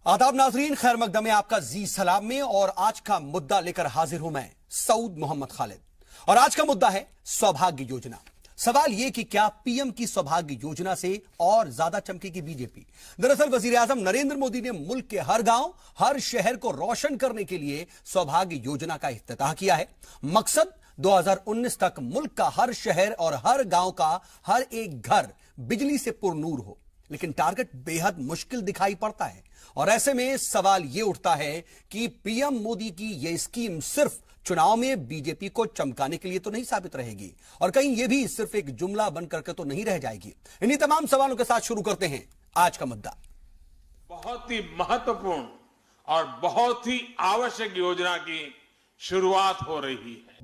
आदाब नाजरीन, खैर मकदम में आपका जी सलाम में। और आज का मुद्दा लेकर हाजिर हूं मैं सऊद मोहम्मद खालिद। और आज का मुद्दा है सौभाग्य योजना। सवाल यह कि क्या पीएम की सौभाग्य योजना से और ज्यादा चमकेगी बीजेपी। दरअसल वजीर आजम नरेंद्र मोदी ने मुल्क के हर गांव हर शहर को रोशन करने के लिए सौभाग्य योजना का इफ्तिताह किया है। मकसद 2019 तक मुल्क का हर शहर और हर गांव का हर एक घर बिजली से पुरनूर हो। लेकिन टारगेट बेहद मुश्किल दिखाई पड़ता है। और ऐसे में सवाल यह उठता है कि पीएम मोदी की यह स्कीम सिर्फ चुनाव में बीजेपी को चमकाने के लिए तो नहीं साबित रहेगी, और कहीं यह भी सिर्फ एक जुमला बन करके तो नहीं रह जाएगी। इन्हीं तमाम सवालों के साथ शुरू करते हैं आज का मुद्दा। बहुत ही महत्वपूर्ण और बहुत ही आवश्यक योजना की शुरुआत हो रही है।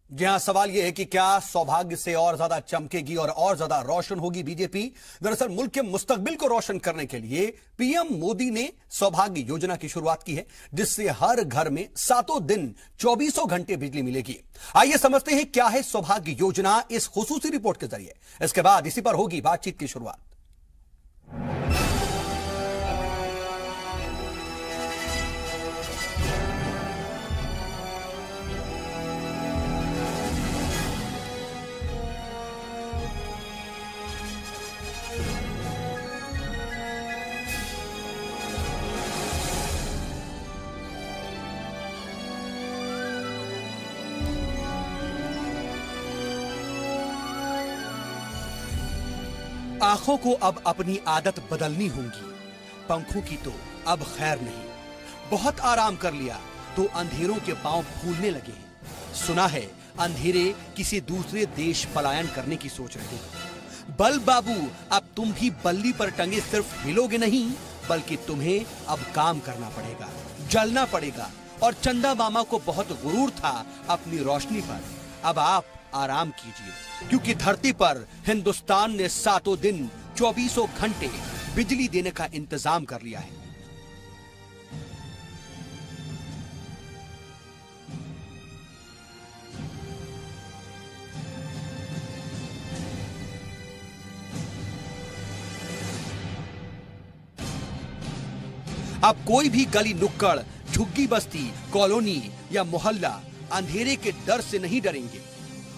जी हां, सवाल यह है कि क्या सौभाग्य से और ज्यादा चमकेगी और ज्यादा रोशन होगी बीजेपी। दरअसल मुल्क के मुस्तकबिल को रोशन करने के लिए पीएम मोदी ने सौभाग्य योजना की शुरुआत की है, जिससे हर घर में सातों दिन 24 घंटे बिजली मिलेगी। आइए समझते हैं क्या है सौभाग्य योजना इस खुसूसी रिपोर्ट के जरिए। इसके बाद इसी पर होगी बातचीत की शुरुआत। आंखों को अब अपनी आदत बदलनी होगी। पंखों की तो अब खैर नहीं। बहुत आराम कर लिया तो अंधेरों के पांव फूलने लगे हैं। सुना है अंधेरे किसी दूसरे देश पलायन करने की सोच रहे हैं। बल बाबू, अब तुम भी बल्ली पर टंगे सिर्फ हिलोगे नहीं, बल्कि तुम्हें अब काम करना पड़ेगा, जलना पड़ेगा। और चंदा मामा को बहुत गुरूर था अपनी रोशनी पर। अब आप आराम कीजिए, क्योंकि धरती पर हिंदुस्तान ने सातों दिन 24 घंटे बिजली देने का इंतजाम कर लिया है। अब कोई भी गली नुक्कड़, झुग्गी बस्ती, कॉलोनी या मोहल्ला अंधेरे के डर से नहीं डरेंगे।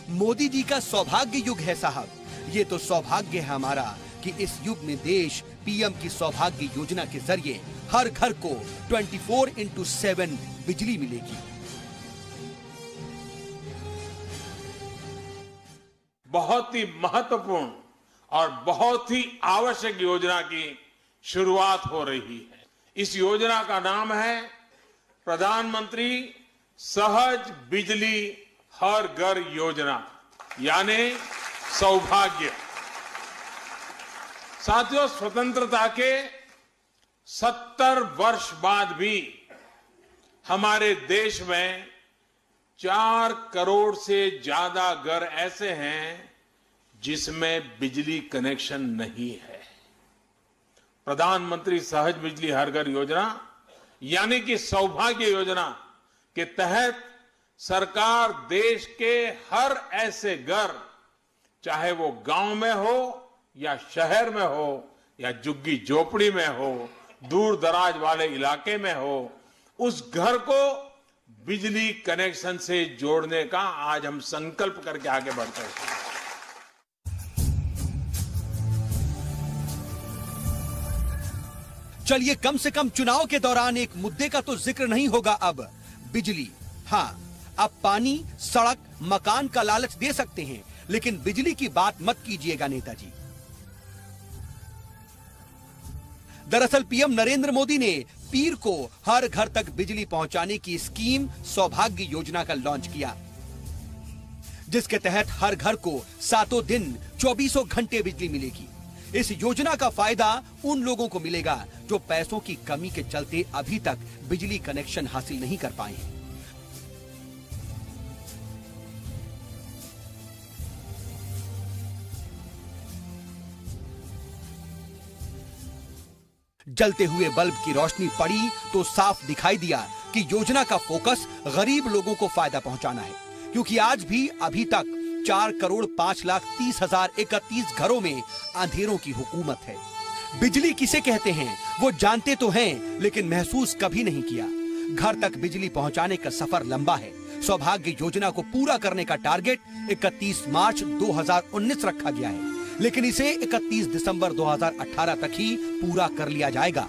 मोदी जी का सौभाग्य युग है साहब। ये तो सौभाग्य है हमारा कि इस युग में देश पीएम की सौभाग्य योजना के जरिए हर घर को 24x7 बिजली मिलेगी। बहुत ही महत्वपूर्ण और बहुत ही आवश्यक योजना की शुरुआत हो रही है। इस योजना का नाम है प्रधानमंत्री सहज बिजली हर घर योजना, यानी सौभाग्य। साथियों, स्वतंत्रता के 70 वर्ष बाद भी हमारे देश में 4 करोड़ से ज्यादा घर ऐसे हैं जिसमें बिजली कनेक्शन नहीं है। प्रधानमंत्री सहज बिजली हर घर योजना यानी कि सौभाग्य योजना के तहत सरकार देश के हर ऐसे घर, चाहे वो गांव में हो या शहर में हो या झुग्गी झोपड़ी में हो, दूर दराज वाले इलाके में हो, उस घर को बिजली कनेक्शन से जोड़ने का आज हम संकल्प करके आगे बढ़ते हैं। चलिए, कम से कम चुनाव के दौरान एक मुद्दे का तो जिक्र नहीं होगा अब, बिजली। हाँ, अब पानी, सड़क, मकान का लालच दे सकते हैं, लेकिन बिजली की बात मत कीजिएगा नेताजी। दरअसल पीएम नरेंद्र मोदी ने पीर को हर घर तक बिजली पहुंचाने की स्कीम सौभाग्य योजना का लॉन्च किया, जिसके तहत हर घर को सातों दिन 24 घंटे बिजली मिलेगी। इस योजना का फायदा उन लोगों को मिलेगा जो पैसों की कमी के चलते अभी तक बिजली कनेक्शन हासिल नहीं कर पाए हैं। जलते हुए बल्ब की रोशनी पड़ी तो साफ दिखाई दिया कि योजना का फोकस गरीब लोगों को फायदा पहुंचाना है, क्योंकि आज भी अभी तक 4,05,30,031 घरों में अंधेरों की हुकूमत है। बिजली किसे कहते हैं वो जानते तो हैं, लेकिन महसूस कभी नहीं किया। घर तक बिजली पहुंचाने का सफर लंबा है। सौभाग्य योजना को पूरा करने का टारगेट 31 मार्च 2019 रखा गया है, लेकिन इसे 31 दिसंबर 2018 तक ही पूरा कर लिया जाएगा।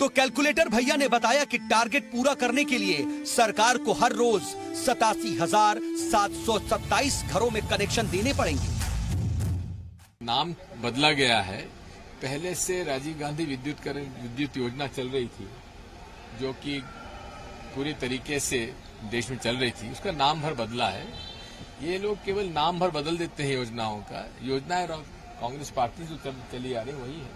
तो कैलकुलेटर भैया ने बताया कि टारगेट पूरा करने के लिए सरकार को हर रोज 87,727 घरों में कनेक्शन देने पड़ेंगे। नाम बदला गया है। पहले से राजीव गांधी विद्युत योजना चल रही थी, जो कि पूरी तरीके से देश में चल रही थी। उसका नाम भर बदला है। ये लोग केवल नाम भर बदल देते हैं योजनाओं का। योजनाएं कांग्रेस पार्टी जो चली आ रही वही है।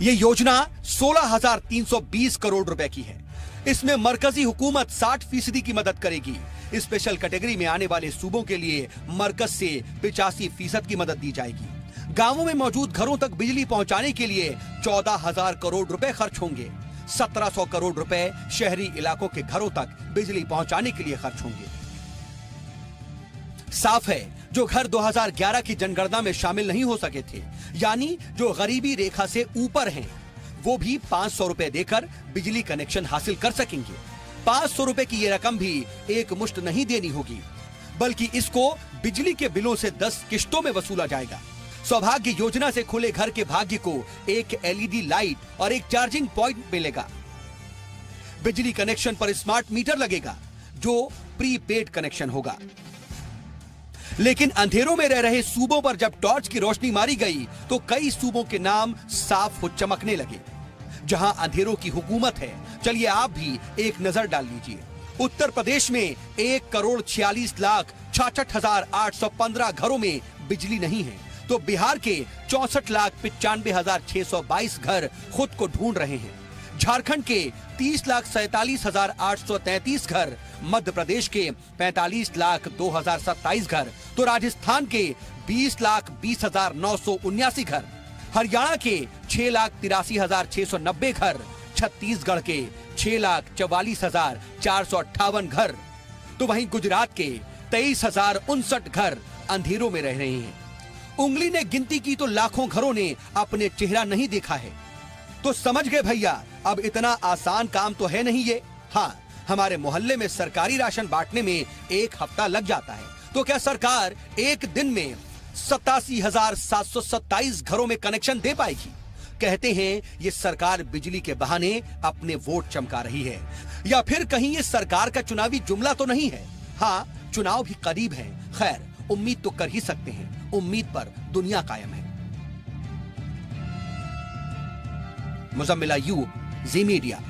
ये योजना 16,320 करोड़ रुपए की है। इसमें मरकजी हुकूमत 60% की मदद करेगी। स्पेशल कैटेगरी में आने वाले सूबों के लिए मरकज से 85% की मदद दी जाएगी। गांवों में मौजूद घरों तक बिजली पहुंचाने के लिए 14,000 करोड़ रुपए खर्च होंगे। 1,700 करोड़ रुपए शहरी इलाकों के घरों तक बिजली पहुंचाने के लिए खर्च होंगे। साफ है, जो घर 2011 की जनगणना में शामिल नहीं हो सके थे, यानी जो गरीबी रेखा से ऊपर हैं, वो भी 500 रुपए देकर बिजली कनेक्शन हासिल कर सकेंगे। 500 रुपए की ये रकम भी एक मुश्त नहीं देनी होगी, बल्कि इसको बिजली के बिलों से 10 किश्तों में वसूला जाएगा। सौभाग्य योजना से खुले घर के भाग्य को एक एलईडी लाइट और एक चार्जिंग पॉइंट मिलेगा। बिजली कनेक्शन पर स्मार्ट मीटर लगेगा, जो प्रीपेड कनेक्शन होगा। लेकिन अंधेरों में रह रहे सूबों पर जब टॉर्च की रोशनी मारी गई तो कई सूबों के नाम साफ हो चमकने लगे, जहां अंधेरों की हुकूमत है। चलिए आप भी एक नजर डाल लीजिए। उत्तर प्रदेश में 1,46,66,815 घरों में बिजली नहीं है, तो बिहार के 64,95,622 घर खुद को ढूंढ रहे हैं। झारखंड के 30,47,833 घर, मध्य प्रदेश के 45,02,027 घर, तो राजस्थान के 20,20,979 घर, हरियाणा के 6,83,690 घर, छत्तीसगढ़ के 6,44,458 घर, तो वहीं गुजरात के 23,059 घर अंधेरों में रह रहे हैं। उंगली ने गिनती की तो लाखों घरों ने अपने चेहरा नहीं देखा है। तो समझ गए भैया, अब इतना आसान काम तो है नहीं ये। हाँ, हमारे मोहल्ले में सरकारी राशन बांटने में 1 हफ्ता लग जाता है, तो क्या सरकार एक दिन में 87,727 घरों में कनेक्शन दे पाएगी? कहते हैं ये सरकार बिजली के बहाने अपने वोट चमका रही है, या फिर कहीं ये सरकार का चुनावी जुमला तो नहीं है। हाँ, चुनाव भी करीब है। खैर, उम्मीद तो कर ही सकते हैं। उम्मीद पर दुनिया कायम है। मुजम्मिल अय्यूब, जी मीडिया।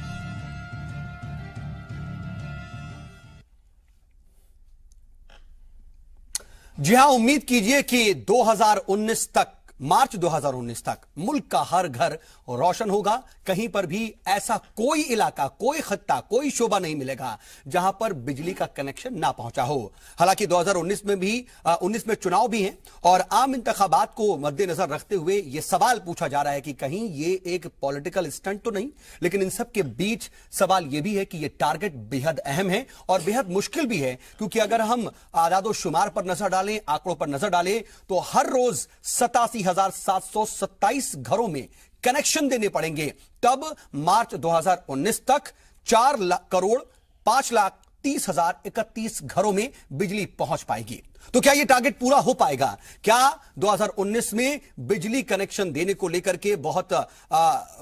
जी हां, उम्मीद कीजिए कि 2019 तक, मार्च 2019 तक मुल्क का हर घर रोशन होगा। कहीं पर भी ऐसा कोई इलाका, कोई खत्ता, कोई शोबा नहीं मिलेगा जहां पर बिजली का कनेक्शन ना पहुंचा हो। हालांकि 2019 में भी 19 में चुनाव भी हैं और आम इंतखाबात को मद्देनजर रखते हुए यह सवाल पूछा जा रहा है कि कहीं ये एक पॉलिटिकल स्टंट तो नहीं। लेकिन इन सब के बीच सवाल यह भी है कि यह टारगेट बेहद अहम है और बेहद मुश्किल भी है, क्योंकि अगर हम आदादो शुमार पर नजर डालें, आंकड़ों पर नजर डालें, तो हर रोज 87,727 घरों में कनेक्शन देने पड़ेंगे। तब मार्च 2019 तक 4,05,30,031 घरों में बिजली पहुंच पाएगी। तो क्या यह टारगेट पूरा हो पाएगा? क्या 2019 में बिजली कनेक्शन देने को लेकर के बहुत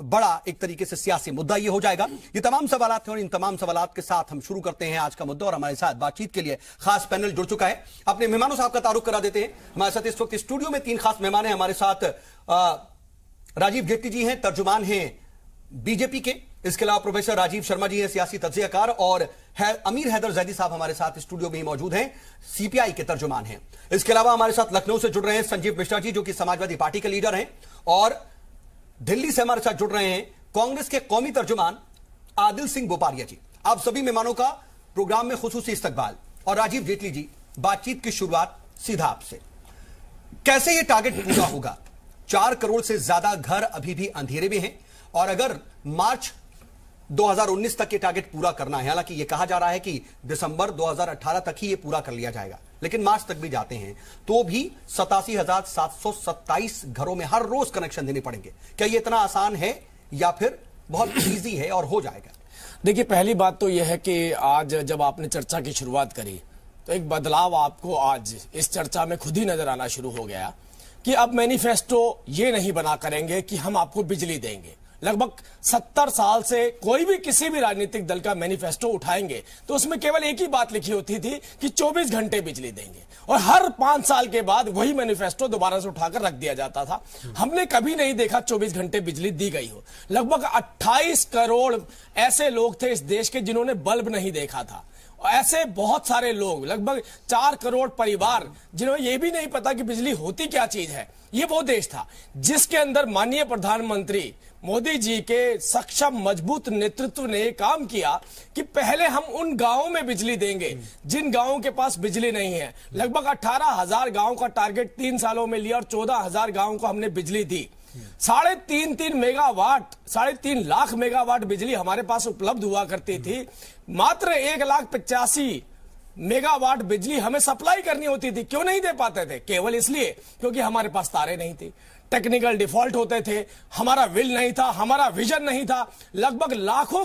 बड़ा एक तरीके से सियासी मुद्दा यह हो जाएगा? ये तमाम सवाल थे और इन तमाम सवालों के साथ हम शुरू करते हैं आज का मुद्दा। और हमारे साथ बातचीत के लिए खास पैनल जुड़ चुका है। अपने मेहमानों साहब का तारुफ करा देते हैं। हमारे साथ इस वक्त स्टूडियो में 3 खास मेहमान हैं। हमारे साथ राजीव जेटली जी हैं, तर्जुमान हैं बीजेपी के। इसके अलावा प्रोफेसर राजीव शर्मा जी हैं, सियासी तज्जियाकार, और अमीर हैदर जैदी साहब हमारे साथ स्टूडियो में ही मौजूद हैं, सीपीआई के तर्जुमान हैं। इसके अलावा हमारे साथ लखनऊ से जुड़ रहे हैं संजीव मिश्रा जी, जो कि समाजवादी पार्टी के लीडर हैं, और दिल्ली से हमारे साथ जुड़ रहे हैं कांग्रेस के कौमी तर्जुमान आदिल सिंह बोपारिया जी। आप सभी मेहमानों का प्रोग्राम में खुसूसी इस्तकबाल। और राजीव जेटली जी, बातचीत की शुरुआत सीधा आपसे। कैसे ये टारगेट पूरा होगा? 4 करोड़ से ज्यादा घर अभी भी अंधेरे में हैं, और अगर मार्च 2019 तक ये टारगेट पूरा करना है, हालांकि ये कहा जा रहा है कि दिसंबर 2018 तक ही ये पूरा कर लिया जाएगा, लेकिन मार्च तक भी जाते हैं तो भी 87,727 घरों में हर रोज कनेक्शन देने पड़ेंगे। क्या ये इतना आसान है या फिर बहुत इजी है और हो जाएगा? देखिए, पहली बात तो यह है कि आज जब आपने चर्चा की शुरुआत करी तो एक बदलाव आपको आज इस चर्चा में खुद ही नजर आना शुरू हो गया कि अब मैनिफेस्टो ये नहीं बना करेंगे कि हम आपको बिजली देंगे। लगभग 70 साल से कोई भी किसी भी राजनीतिक दल का मैनिफेस्टो उठाएंगे तो उसमें केवल एक ही बात लिखी होती थी कि 24 घंटे बिजली देंगे, और हर 5 साल के बाद वही मैनिफेस्टो दोबारा से उठाकर रख दिया जाता था। हमने कभी नहीं देखा 24 घंटे बिजली दी गई हो। लगभग 28 करोड़ ऐसे लोग थे इस देश के जिन्होंने बल्ब नहीं देखा था। ऐसे बहुत सारे लोग, लगभग 4 करोड़ परिवार, जिन्हें यह भी नहीं पता कि बिजली होती क्या चीज है। ये वो देश था जिसके अंदर माननीय प्रधानमंत्री मोदी जी के सक्षम मजबूत नेतृत्व ने काम किया कि पहले हम उन गांवों में बिजली देंगे जिन गांवों के पास बिजली नहीं है। लगभग 18,000 गांवों का टारगेट 3 सालों में लिया और 14,000 गांवों को हमने बिजली दी। 3.5 लाख मेगावाट बिजली हमारे पास उपलब्ध हुआ करती थी। मात्र 1,85,000 मेगावाट बिजली हमें सप्लाई करनी होती थी। क्यों नहीं दे पाते थे? केवल इसलिए क्योंकि हमारे पास तारे नहीं थे, टेक्निकल डिफॉल्ट होते थे, हमारा विल नहीं था, हमारा विजन नहीं था। लगभग लाखों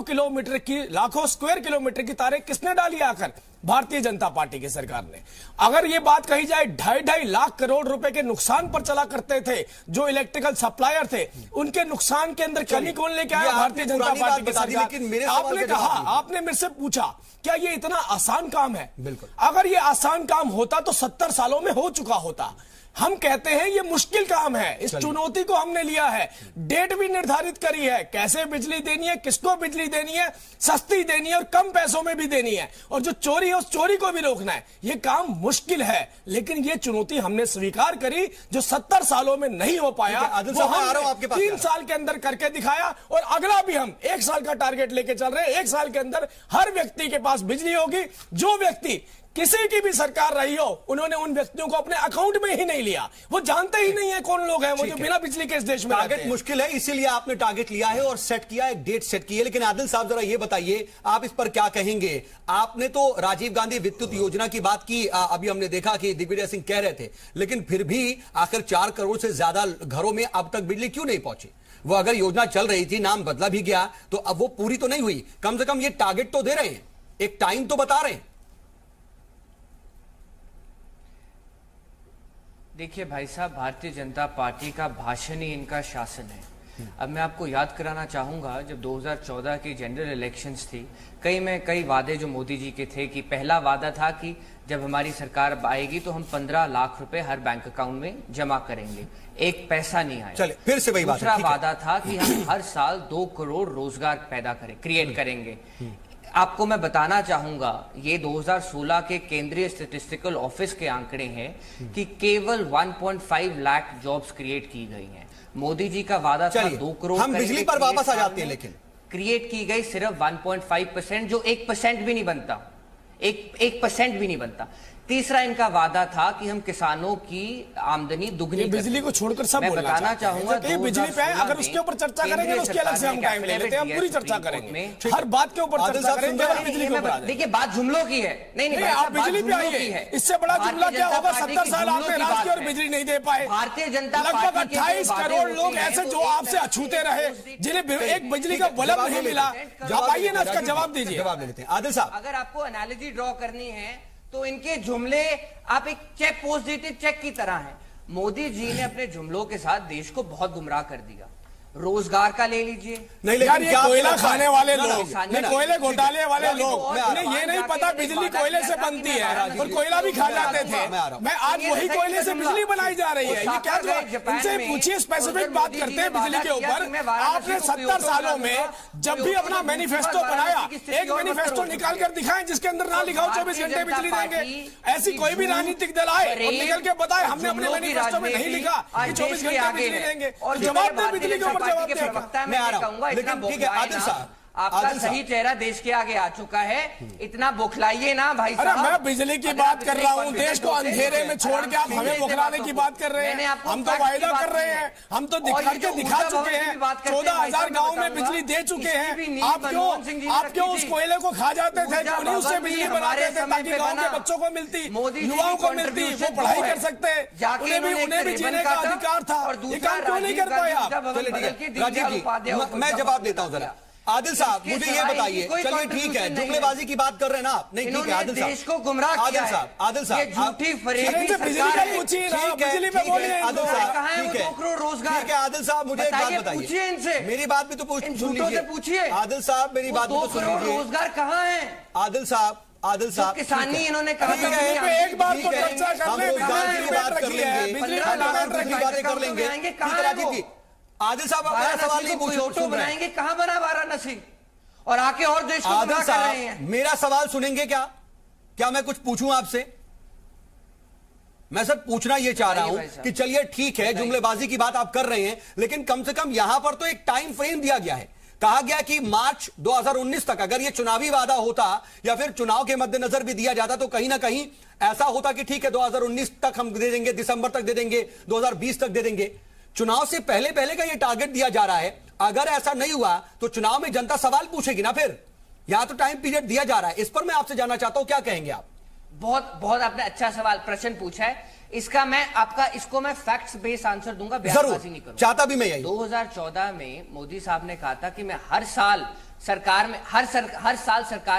स्क्वायर किलोमीटर की तारे किसने डाली आकर? भारतीय जनता पार्टी की सरकार ने। अगर ये बात कही जाए 2.5 लाख करोड़ रुपए के नुकसान पर चला करते थे जो इलेक्ट्रिकल सप्लायर थे, उनके नुकसान के अंदर कमी कौन लेके आया? भारतीय जनता पार्टी की सरकार। आपने कहा, आपने मेरे से पूछा क्या ये इतना आसान काम है? बिल्कुल। अगर ये आसान काम होता तो 70 सालों में हो चुका होता। हम कहते हैं ये मुश्किल काम है। इस चुनौती को हमने लिया है, डेट भी निर्धारित करी है, कैसे बिजली देनी है, किसको बिजली देनी है, सस्ती देनी है और कम पैसों में भी देनी है, और जो चोरी है उस चोरी को भी रोकना है। ये काम मुश्किल है, लेकिन ये चुनौती हमने स्वीकार करी जो 70 सालों में नहीं हो पाया, वो हम 3 साल के अंदर करके दिखाया। और अगला भी हम 1 साल का टारगेट लेके चल रहे हैं। 1 साल के अंदर हर व्यक्ति के पास बिजली होगी। जो व्यक्ति किसी की भी सरकार रही हो, उन्होंने उन व्यक्तियों को अपने अकाउंट में ही नहीं लिया। वो जानते ही नहीं है कौन लोग हैं वो जो बिना बिजली के इस देश में टारगेट मुश्किल है, इसीलिए आपने टारगेट लिया है और सेट किया, एक डेट सेट की है। लेकिन आदिल साहब जरा ये बताइए, आप इस पर क्या कहेंगे? आपने तो राजीव गांधी विद्युत योजना की बात की, अभी हमने देखा कि दिग्विजय सिंह कह रहे थे, लेकिन फिर भी आखिर 4 करोड़ से ज्यादा घरों में अब तक बिजली क्यों नहीं पहुंची? वो अगर योजना चल रही थी, नाम बदला भी गया, तो अब वो पूरी तो नहीं हुई। कम से कम ये टारगेट तो दे रहे हैं, एक टाइम तो बता रहे हैं। देखिए भाई साहब, भारतीय जनता पार्टी का भाषण ही इनका शासन है। अब मैं आपको याद कराना चाहूंगा, जब 2014 की जनरल इलेक्शंस थी, कई वादे जो मोदी जी के थे कि पहला वादा था कि जब हमारी सरकार आएगी तो हम 15 लाख रुपए हर बैंक अकाउंट में जमा करेंगे। 1 पैसा नहीं आया। चले, फिर से वही बात है। दूसरा वादा था कि हम हर साल 2 करोड़ रोजगार क्रिएट करेंगे। आपको मैं बताना चाहूंगा, ये 2016 के केंद्रीय स्टैटिस्टिकल ऑफिस के आंकड़े हैं कि केवल 1.5 लाख जॉब्स क्रिएट की गई हैं। मोदी जी का वादा था 2 करोड़। हम बिजली पर वापस आ जाते हैं, लेकिन क्रिएट की गई सिर्फ 1.5%, जो 1% भी नहीं बनता। 1% भी नहीं बनता। तीसरा इनका वादा था कि हम किसानों की आमदनी दुगनी बिजली को छोड़कर सब मैं बताना चाहूंगा बिजली पे अगर उसके ऊपर चर्चा करेंगे तो उसके अलग से हम टाइम ले लेते हैं, हम पूरी चर्चा करेंगे, हर बात के ऊपर चर्चा करेंगे। बिजली के ऊपर देखिए, बात जुमलों की है। नहीं, आप बिजली पे आइए, इससे बड़ा जुमला क्या होगा? 70 साल आपने राज की और बिजली नहीं दे पाए। भारतीय जनता लगभग 28 करोड़ लोग ऐसे जो आपसे अछूते रहे, जिन्हें एक बिजली का बल्ब नहीं मिला। आप आइए ना, इसका जवाब दीजिए। जवाब ले लेते हैं आदिल साहब। अगर आपको एनालॉजी ड्रॉ करनी है तो इनके जुमले आप एक चेक पॉजिटिव चेक की तरह हैं। मोदी जी ने अपने जुमलों के साथ देश को बहुत गुमराह कर दिया। रोजगार का ले लीजिए। नहीं यार, लेकिन ये क्या कोयला आपको खाने वाले लगता है? लोग, नहीं, ये नहीं, कोयले ठीक है। घोटाले वाले लोग, मैं आ रहा उन्हें ये नहीं पता बिजली कोयले से बनती है और हूं। कोयला भी खा जाते थे। मैं आज वही कोयले से बिजली बनाई जा रही है। ये क्या जो इनसे पूछिए, स्पेसिफिक बात करते हैं बिजली के ऊपर। आपने 70 सालों में जब भी अपना मैनिफेस्टो बनाया, एक मैनिफेस्टो निकाल कर दिखाएं जिसके अंदर ना लिखा हो 24 घंटे बिजली देंगे। ऐसी कोई भी राजनीतिक दल आए और निकल के बताए हमने अपने मैनिफेस्टो में नहीं लिखा कि 24 घंटे बिजली देंगे। जवाब दे, बिजली के ऊपर जवाब दे। मैं आ रहा हूँ, लेकिन ठीक है आदिल साहब, आपका सही चेहरा देश के आगे आ चुका है। इतना बौखलाइए ना भाई साहब। अरे मैं बिजली की बात कर रहा हूँ, देश को अंधेरे में छोड़ के आप हमें बौखलाने की बात कर रहे हैं। हम तो वायदा कर रहे हैं, हम तो दिखा चुके हैं, 14,000 गाँव में बिजली दे चुके हैं। आप क्यों उस कोयले को खा जाते थे? क्यों नहीं उससे बिजली बनाते थे ताकि गाँव के बच्चों को मिलती, युवाओं को मिलती, वो पढ़ाई कर सकते, उन्हें भी जीने का अधिकार था। ये काम क्यों नहीं कर पाए आप? राजीव जी, मैं जवाब देता हूँ जरा। आदिल साहब मुझे ये बताइए, चलिए ठीक है, जुमलेबाजी की बात कर रहे हैं ना आप? नहीं ठीक है आदिल साहब, देश को गुमराह किया है। आदिल साहब झूठी फरेबी बिजली का पूछिए ना, बिजली में बोलिए। आदिल साहब कहाँ है वो 2 करोड़ रोजगार? ठीक है आदिल साहब, मुझे एक बात बताइए, पूछिए इनसे, मेरी बात भी तो सुन लीजिए। पूछिए आदिल साहब, मेरी बात भी तो सुन लीजिए। रोजगार कहाँ है? आदिल साहब किसानी इन्होंने कहा एक बार तो चर्चा कर हम ले, रोजगार की बात कर लेंगे, बिजली की बातें कर लेंगे। राजीव जी, आदिल साहब अपना सवाल नहीं पूछ ऑटो बनाएंगे, कहाँ बना वाराणसी? और आके और देश को गुमराह कर रहे हैं। मेरा सवाल सुनेंगे क्या मैं कुछ पूछूं आपसे? मैं सर पूछना यह चाह रहा हूं कि चलिए ठीक है, जुमलेबाजी की बात आप कर रहे हैं, लेकिन कम से कम यहां पर तो एक टाइम फ्रेम दिया गया है। कहा गया कि मार्च 2019 तक अगर यह चुनावी वादा होता या फिर चुनाव के मद्देनजर भी दिया जाता तो कहीं ना कहीं ऐसा होता कि ठीक है 2019 तक हम दे देंगे, दिसंबर तक दे देंगे, 2020 तक दे देंगे। चुनाव से पहले का यह टारगेट दिया जा रहा है। अगर ऐसा नहीं हुआ तो चुनाव में जनता सवाल पूछेगी ना फिर। यहां तो टाइम पीरियड दिया जा रहा है, इस पर मैं आपसे जानना चाहता हूं, क्या कहेंगे आप? बहुत आपने अच्छा प्रश्न पूछा है। इसको मैं फैक्ट्स बेस्ड आंसर दूंगा, बयानबाजी नहीं करूंगा, चाहता भी मैं यही। 2014 में मोदी साहब ने कहा था कि मैं हर साल सरकार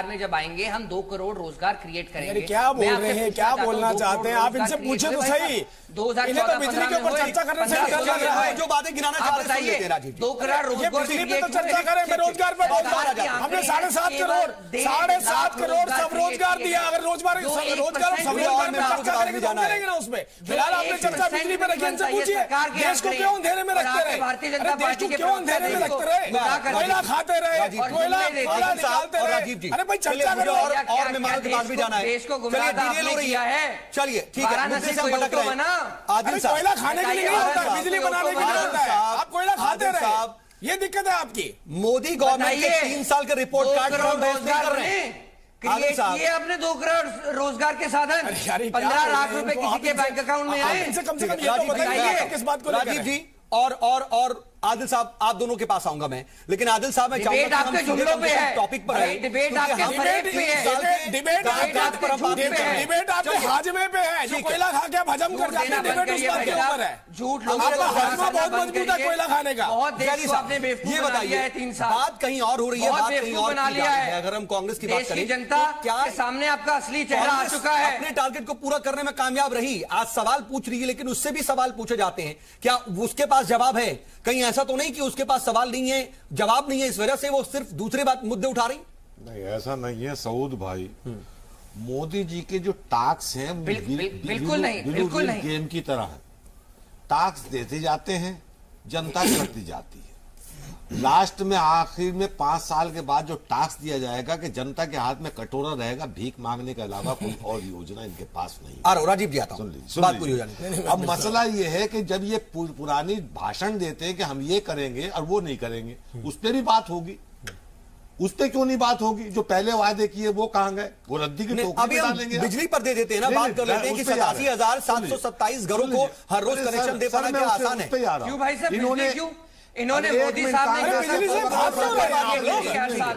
में जब आएंगे हम 2 करोड़ रोजगार क्रिएट करेंगे। क्या बोल रहे हैं, क्या बोलना चाहते हैं आप? इनसे पूछे तो सही। 2014 बिजली के ऊपर चर्चा करने से लग रहा है। जो बातें गिनाना चाह रहे हैं राजीव जी, 2 करोड़ रोजगार बिजली पे तो चर्चा करें, बेरोजगार पे हमने 7.5 करोड़ सब रोजगार दिया। अगर रोजगार सब रोजगार में चर्चा करेंगे तो करेंगे ना उसमें। फिलहाल आपने चर्चा बिजली पे रखी, इनसे पूछिए देश को क्यों अंधेरे में रखते रहे? देश को क्यों अंधेरे में रखते रहे? कोयला खाते रहे, कोयला निकालते रहे। राजीव जी, अरे भाई चर्चा करो, और मेहमानों के पास भी जाना है। देश को गुमराह हो रही है। चलिए ठीक है, मुद्दे से हम भटक रहे हैं। आदिल साहब, कोयला खाने के लिए नहीं होता है, बिजली बनाने के लिए होता है। आप कोयला खाते रहे, ये दिक्कत है आपकी। मोदी गवर्नमेंट के 3 साल के रिपोर्ट कार्ड कर रहे हैं। क्रिएट किए आपने 2 करोड़ रोजगार के साधन, 15 लाख रुपए किसी के बैंक अकाउंट में आए। कम से कम ये तो बताइए किस बात को। राजीव जी और आदिल साहब, आप दोनों के पास आऊंगा मैं, लेकिन आदिल साहब मैं चाहूंगा आपके जुमलों पे है, टॉपिक पर है। डिबेट आपके फरेब पे है, डिबेट आपके हाजमे पे है। जो कोयला खा के हजम कर जाते हैं, डिबेट उस बात के ऊपर है। झूठ आपका हाजमा बहुत मजबूत है कोयला खाने का। ये बताइए, 3 साल बात कहीं और हो रही है, बात कहीं और बना लिया है। अगर हम कांग्रेस की बात करें, जनता क्या सामने आपका असली चेहरा आ चुका है। अपने टारगेट को पूरा करने में कामयाब रही, आज सवाल पूछ रही है, लेकिन उससे भी सवाल पूछे जाते हैं। क्या उसके पास जवाब है? कहीं ऐसा तो नहीं कि उसके पास सवाल नहीं है, जवाब नहीं है, इस वजह से वो सिर्फ दूसरे मुद्दे उठा रही? नहीं, ऐसा नहीं है सऊद भाई। मोदी जी के जो टैक्स हैं बिल्कुल नहीं गेम की तरह है। टैक्स देते जाते हैं, जनता करती जाती है। लास्ट में आखिर में 5 साल के बाद जो टैक्स दिया जाएगा कि जनता के हाथ में कटोरा रहेगा, भीख मांगने के अलावा कोई और योजना इनके पास नहीं। राजीव जी आता हूं, बात पूरी हो जानी। अब मसला ये है कि जब ये पुरानी भाषण देते हैं कि हम ये करेंगे और वो नहीं करेंगे, उस पर भी बात होगी। उस पर क्यों नहीं बात होगी? जो पहले वादे किए वो कहां गए? वो रद्दी की टोकरी में डालेंगे। बिजली पर दे देते हैं ना, बात कर लेते हैं कि 87,727 घरों को हर रोज कनेक्शन दे पाना क्या आसान है? क्यों भाई साहब, इन्होंने मोदी साहब ने बिजली से भाग क्यों रहे हैं आप लोग?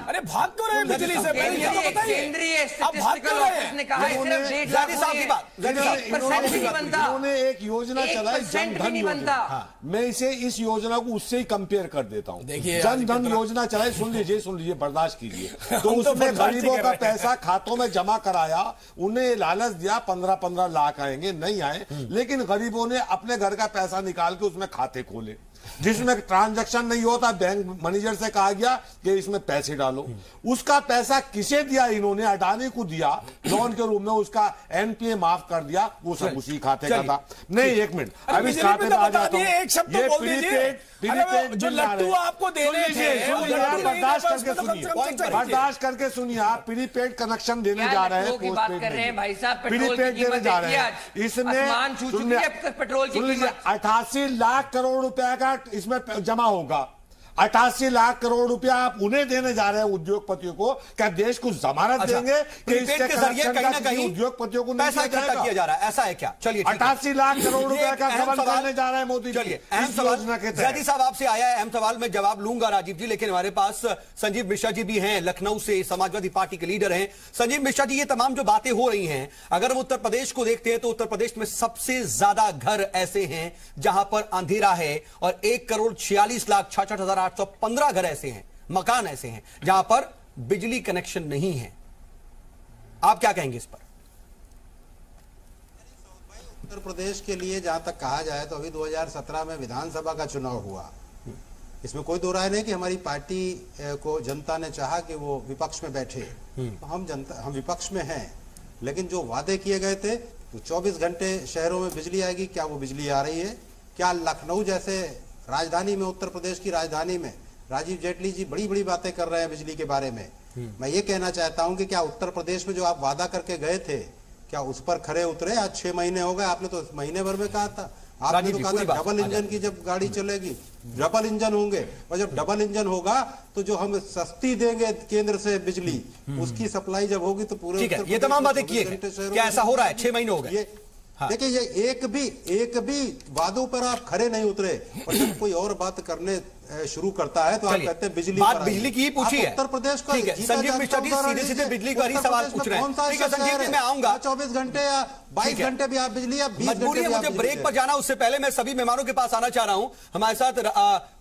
अरे भाग क्यों रहे हैं बिजली से? केंद्रीय स्टैटिस्टिकल ऑफिस ने कहा है सिर्फ 1.5% बनता। उन्होंने एक योजना चलाई, जन धन योजना। मैं इस योजना को उससे ही कंपेयर कर देता हूँ। जन धन योजना चलाई, सुन लीजिए, बर्दाश्त कीजिए। तो उसमें गरीबों का पैसा खातों में जमा कराया, उन्हें लालच दिया 15-15 लाख आएंगे, नहीं आए, लेकिन गरीबों ने अपने घर का पैसा निकाल के उसमें खाते खोले। जिसमें ट्रांजैक्शन नहीं होता, बैंक मैनेजर से कहा गया कि इसमें पैसे डालो, उसका पैसा किसे दिया इन्होंने? अडानी को दिया, लोन के रूप में उसका एनपीए माफ कर दिया, वो सब उसी खाते का था। नहीं, एक मिनट, अब इस खाते में आ जाता हूं। एक शब्द तो बोल दीजिए, जो लट्टू आपको देने थे, बर्दाश्त करके सुनिए, बर्दाश्त करके सुनिए। आप प्रीपेड कनेक्शन देने जा रहे हैं, बात कर रहे हैं भाई साहब, प्रीपेड देने जा रहे हैं, इसमें पेट्रोल की 88 लाख करोड़ रुपए का इसमें जमा होगा। 88 लाख करोड़ रुपया आप उन्हें देने जा रहे हैं उद्योगपतियों को। क्या देश को जमानत देंगे कि इसके जरिए कहीं ना कहीं उद्योगपतियों को पैसा इकट्ठा किया जा रहा है? ऐसा है क्या? चलिए, 88 लाख करोड़ रुपए का गबन करने जा रहे हैं मोदी जी। चलिए, अहम सवाल जैदी साहब आपसे आया है, अहम सवाल में जवाब लूंगा राजीव जी, लेकिन हमारे पास संजीव मिश्रा जी भी हैं, लखनऊ से समाजवादी पार्टी के लीडर हैं। संजीव मिश्रा जी, ये तमाम जो बातें हो रही हैं, अगर हम उत्तर प्रदेश को देखते हैं तो उत्तर प्रदेश में सबसे ज्यादा घर ऐसे हैं जहां पर अंधेरा है, और 1,46,66,815 घर ऐसे हैं, मकान ऐसे हैं जहां पर बिजली कनेक्शन नहीं है। आप क्या कहेंगे इस पर? उत्तर प्रदेश के लिए जहां तक कहा जाए तो अभी 2017 में विधानसभा का चुनाव हुआ, इसमें कोई दो राय नहीं कि हमारी पार्टी को जनता ने चाहा कि वो विपक्ष में बैठे, तो हम विपक्ष में हैं, लेकिन जो वादे किए गए थे तो 24 घंटे शहरों में बिजली आएगी, क्या वो बिजली आ रही है? क्या लखनऊ जैसे राजधानी में, उत्तर प्रदेश की राजधानी में राजीव जेटली जी बड़ी बड़ी बातें कर रहे हैं बिजली के बारे में। मैं ये कहना चाहता हूं कि क्या उत्तर प्रदेश में जो आप वादा करके गए थे, क्या उस पर खरे उतरे? आज 6 महीने हो गए, आपने तो महीने भर में कहा था, आपने तो कहा था डबल इंजन की जब गाड़ी चलेगी डबल इंजन होंगे, और जब डबल इंजन होगा तो जो हम सस्ती देंगे केंद्र से बिजली, उसकी सप्लाई जब होगी तो पूरे ये तमाम बातें किए गए, क्या ऐसा हो रहा है? 6 महीने हो गए। देखिए, ये एक भी वादों पर आप खरे नहीं उतरे, और जब कोई और बात करने शुरू करता है तो आप कहते हैं बिजली बात बिजली की ही पूछी है। उत्तर प्रदेश का संजीव मिश्रा जी सीधे बिजली का ही सवाल पूछ रहे हैं। ठीक है संजीव जी, मैं आऊंगा। 24 घंटे या 22 घंटे भी आप बिजली, या 20 घंटे भी मुझे ब्रेक पर जाना, उससे पहले मैं सभी मेहमानों के पास आना चाह रहा हूं। हमारे साथ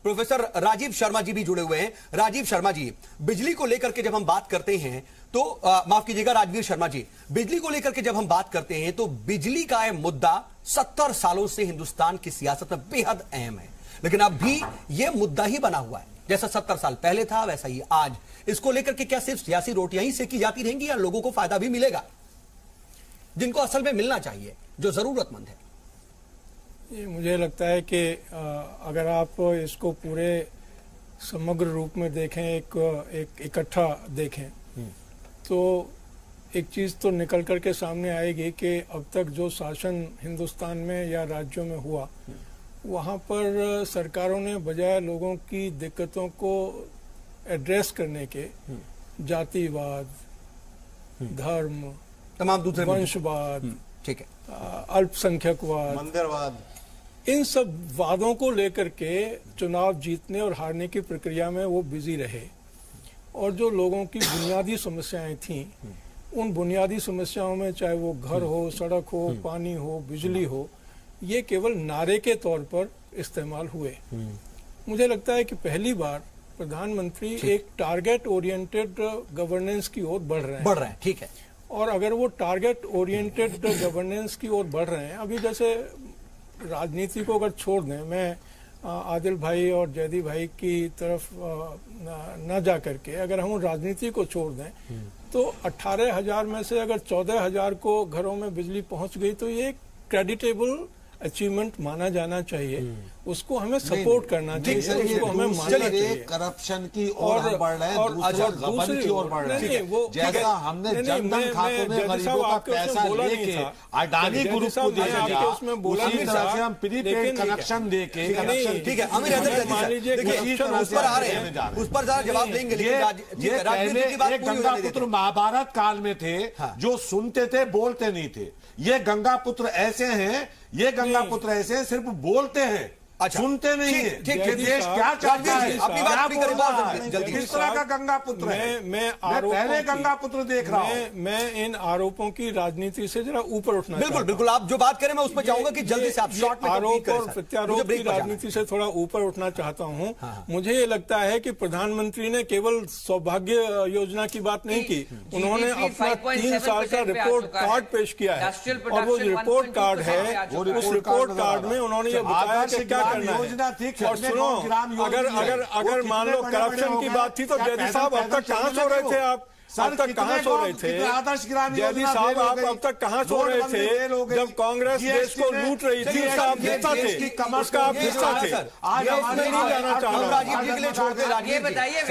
प्रोफेसर राजीव शर्मा जी भी जुड़े हुए हैं। राजीव शर्मा जी, बिजली को लेकर के जब हम बात करते हैं तो माफ कीजिएगा राजवीर शर्मा जी, बिजली को लेकर के जब हम बात करते हैं तो बिजली का मुद्दा 70 सालों से हिंदुस्तान की सियासत में बेहद अहम है, लेकिन अब भी यह मुद्दा ही बना हुआ है। जैसा 70 साल पहले था वैसा ही आज। इसको लेकर के क्या सिर्फ सियासी रोटियां ही सेकी जाती रहेंगी, या लोगों को फायदा भी मिलेगा जिनको असल में मिलना चाहिए, जो जरूरतमंद है? ये मुझे लगता है कि अगर आप इसको पूरे समग्र रूप में देखें, एक इकट्ठा देखें, तो एक चीज तो निकल करके सामने आएगी कि अब तक जो शासन हिंदुस्तान में या राज्यों में हुआ, वहाँ पर सरकारों ने बजाय लोगों की दिक्कतों को एड्रेस करने के जातिवाद, धर्म, तमाम दूसरे वंशवाद, ठीक है, अल्पसंख्यकवाद, मंदिरवाद, इन सब वादों को लेकर के चुनाव जीतने और हारने की प्रक्रिया में वो बिजी रहे, और जो लोगों की बुनियादी समस्याएं थीं, उन बुनियादी समस्याओं में चाहे वो घर हो, सड़क हो, पानी हो, बिजली हो, ये केवल नारे के तौर पर इस्तेमाल हुए। मुझे लगता है कि पहली बार प्रधानमंत्री एक टारगेट ओरिएंटेड गवर्नेंस की ओर बढ़ रहे हैं। ठीक है, और अगर वो टारगेट ओरिएंटेड गवर्नेंस की ओर बढ़ रहे हैं, अभी जैसे राजनीति को अगर छोड़ दें, मैं आदिल भाई और जयदी भाई की तरफ न जा करके अगर हम राजनीति को छोड़ दें, तो 18,000 में से अगर 14,000 को घरों में बिजली पहुंच गई तो ये क्रेडिटेबल अचीवमेंट माना जाना चाहिए, उसको हमें सपोर्ट करना चाहिए, उसको हमें मानना चाहिए। करप्शन की ओर हम बढ़ रहे हैं, दूसरे गबन की ओर बढ़ रहे हैं। जैसा हमने जनधन खातों में गरीबों का पैसा लेके अडानी ग्रुप को दिया गया, उसी तरह से हम प्रीपेड कनेक्शन देके, ठीक है, अमीर उस पर आ रहे हैं, उस पर जवाब देंगे। ये गंगा पुत्र महाभारत काल में थे, जो सुनते थे बोलते नहीं थे। ये गंगा पुत्र ऐसे हैं, ये गंगा पुत्र ऐसे हैं, सिर्फ बोलते हैं, सुनते नहीं है। देश क्या चाहता है, किस तरह का गंगा पुत्र है? मैं पहले गंगा पुत्र देख रहा हूं। मैं इन आरोपों की राजनीति से जरा ऊपर उठना, बिल्कुल आप जो बात करें मैं उस पर चाहूंगा कि जल्दी से आप शॉर्ट में आरोप और प्रत्यारोप की राजनीति से थोड़ा ऊपर उठना चाहता हूं। मुझे ये लगता है कि प्रधानमंत्री ने केवल सौभाग्य योजना की बात नहीं की, उन्होंने अपना 3 साल का रिपोर्ट कार्ड पेश किया है, और वो रिपोर्ट कार्ड है, उस रिपोर्ट कार्ड में उन्होंने ये बताया कि क्या करना है। योजना थी, और सुनो, अगर मान लो करप्शन की बात थी तो जयदी साहब अब तक कहाँ सो रहे थे आप? अब तक कहाँ सो रहे थे जयदी साहब? आप अब तक कहाँ सो रहे थे जब कांग्रेस देश को लूट रही थी? उसका आप हिस्सा थे, उसका आप हिस्सा थे। आज मैं नहीं जाना चाह रहा। राजीव जी के लिए छोड़ दे। राजीव बताइए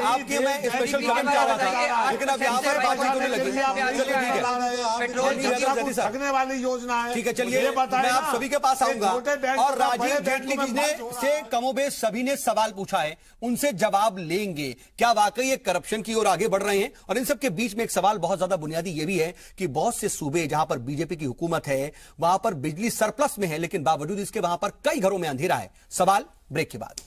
आपके मैं स्पेशल काम चाह रहा था, लेकिन अब यहाँ पर बातचीत होने लगी। चलिए ठीक है, ठगने वाली योजना है। ठीक है, चलिए मैं आप सभी के पास आऊंगा। और राजीव जेटली जी ने से कमोबेश सभी ने सवाल पूछा है, उनसे जवाब लेंगे। क्या वाकई ये करप्शन की ओर आगे बढ़ रहे हैं? और इन सब के बीच में एक सवाल बहुत ज्यादा बुनियादी ये भी है कि बहुत से सूबे जहां पर बीजेपी की हुकूमत है वहां पर बिजली सरप्लस में है, लेकिन बावजूद इसके वहां पर कई घरों में अंधेरा है। सवाल ब्रेक के बाद।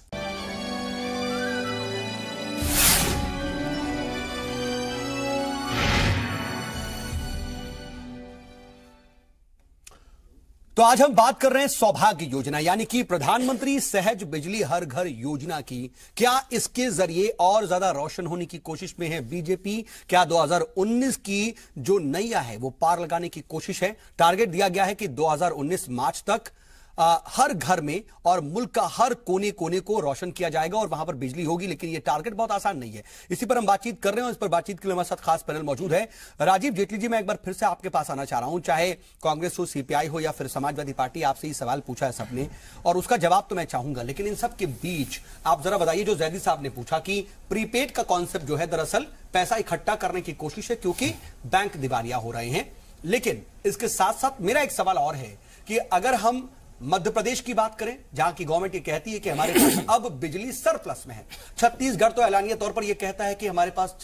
तो आज हम बात कर रहे हैं सौभाग्य योजना, यानी कि प्रधानमंत्री सहज बिजली हर घर योजना की। क्या इसके जरिए और ज्यादा रोशन होने की कोशिश में है बीजेपी? क्या 2019 की जो नैया है वो पार लगाने की कोशिश है? टारगेट दिया गया है कि 2019 मार्च तक हर घर में और मुल्क का हर कोने कोने को रोशन किया जाएगा और वहां पर बिजली होगी, लेकिन यह टारगेट बहुत आसान नहीं है। इसी पर हम बातचीत कर रहे हैं और इस पर बातचीत के लिए हमारे साथ खास पैनल मौजूद है। राजीव जेटली जी, मैं एक बार फिर से आपके पास आना चाह रहा हूं। चाहे कांग्रेस हो, सीपीआई हो या फिर समाजवादी पार्टी, आपसे ही सवाल पूछा है सबने और उसका जवाब तो मैं चाहूंगा, लेकिन इन सब के बीच आप जरा बताइए, जो जयदी साहब ने पूछा कि प्रीपेड का कॉन्सेप्ट जो है दरअसल पैसा इकट्ठा करने की कोशिश है क्योंकि बैंक दिवालिया हो रहे हैं। लेकिन इसके साथ साथ मेरा एक सवाल और है कि अगर हम मध्य प्रदेश की बात करें, जहां की गवर्नमेंट ये कहती है कि हमारे पास अब बिजली सरप्लस में है। छत्तीसगढ़ तो ऐलानिया तौर पर यह कहता है कि हमारे पास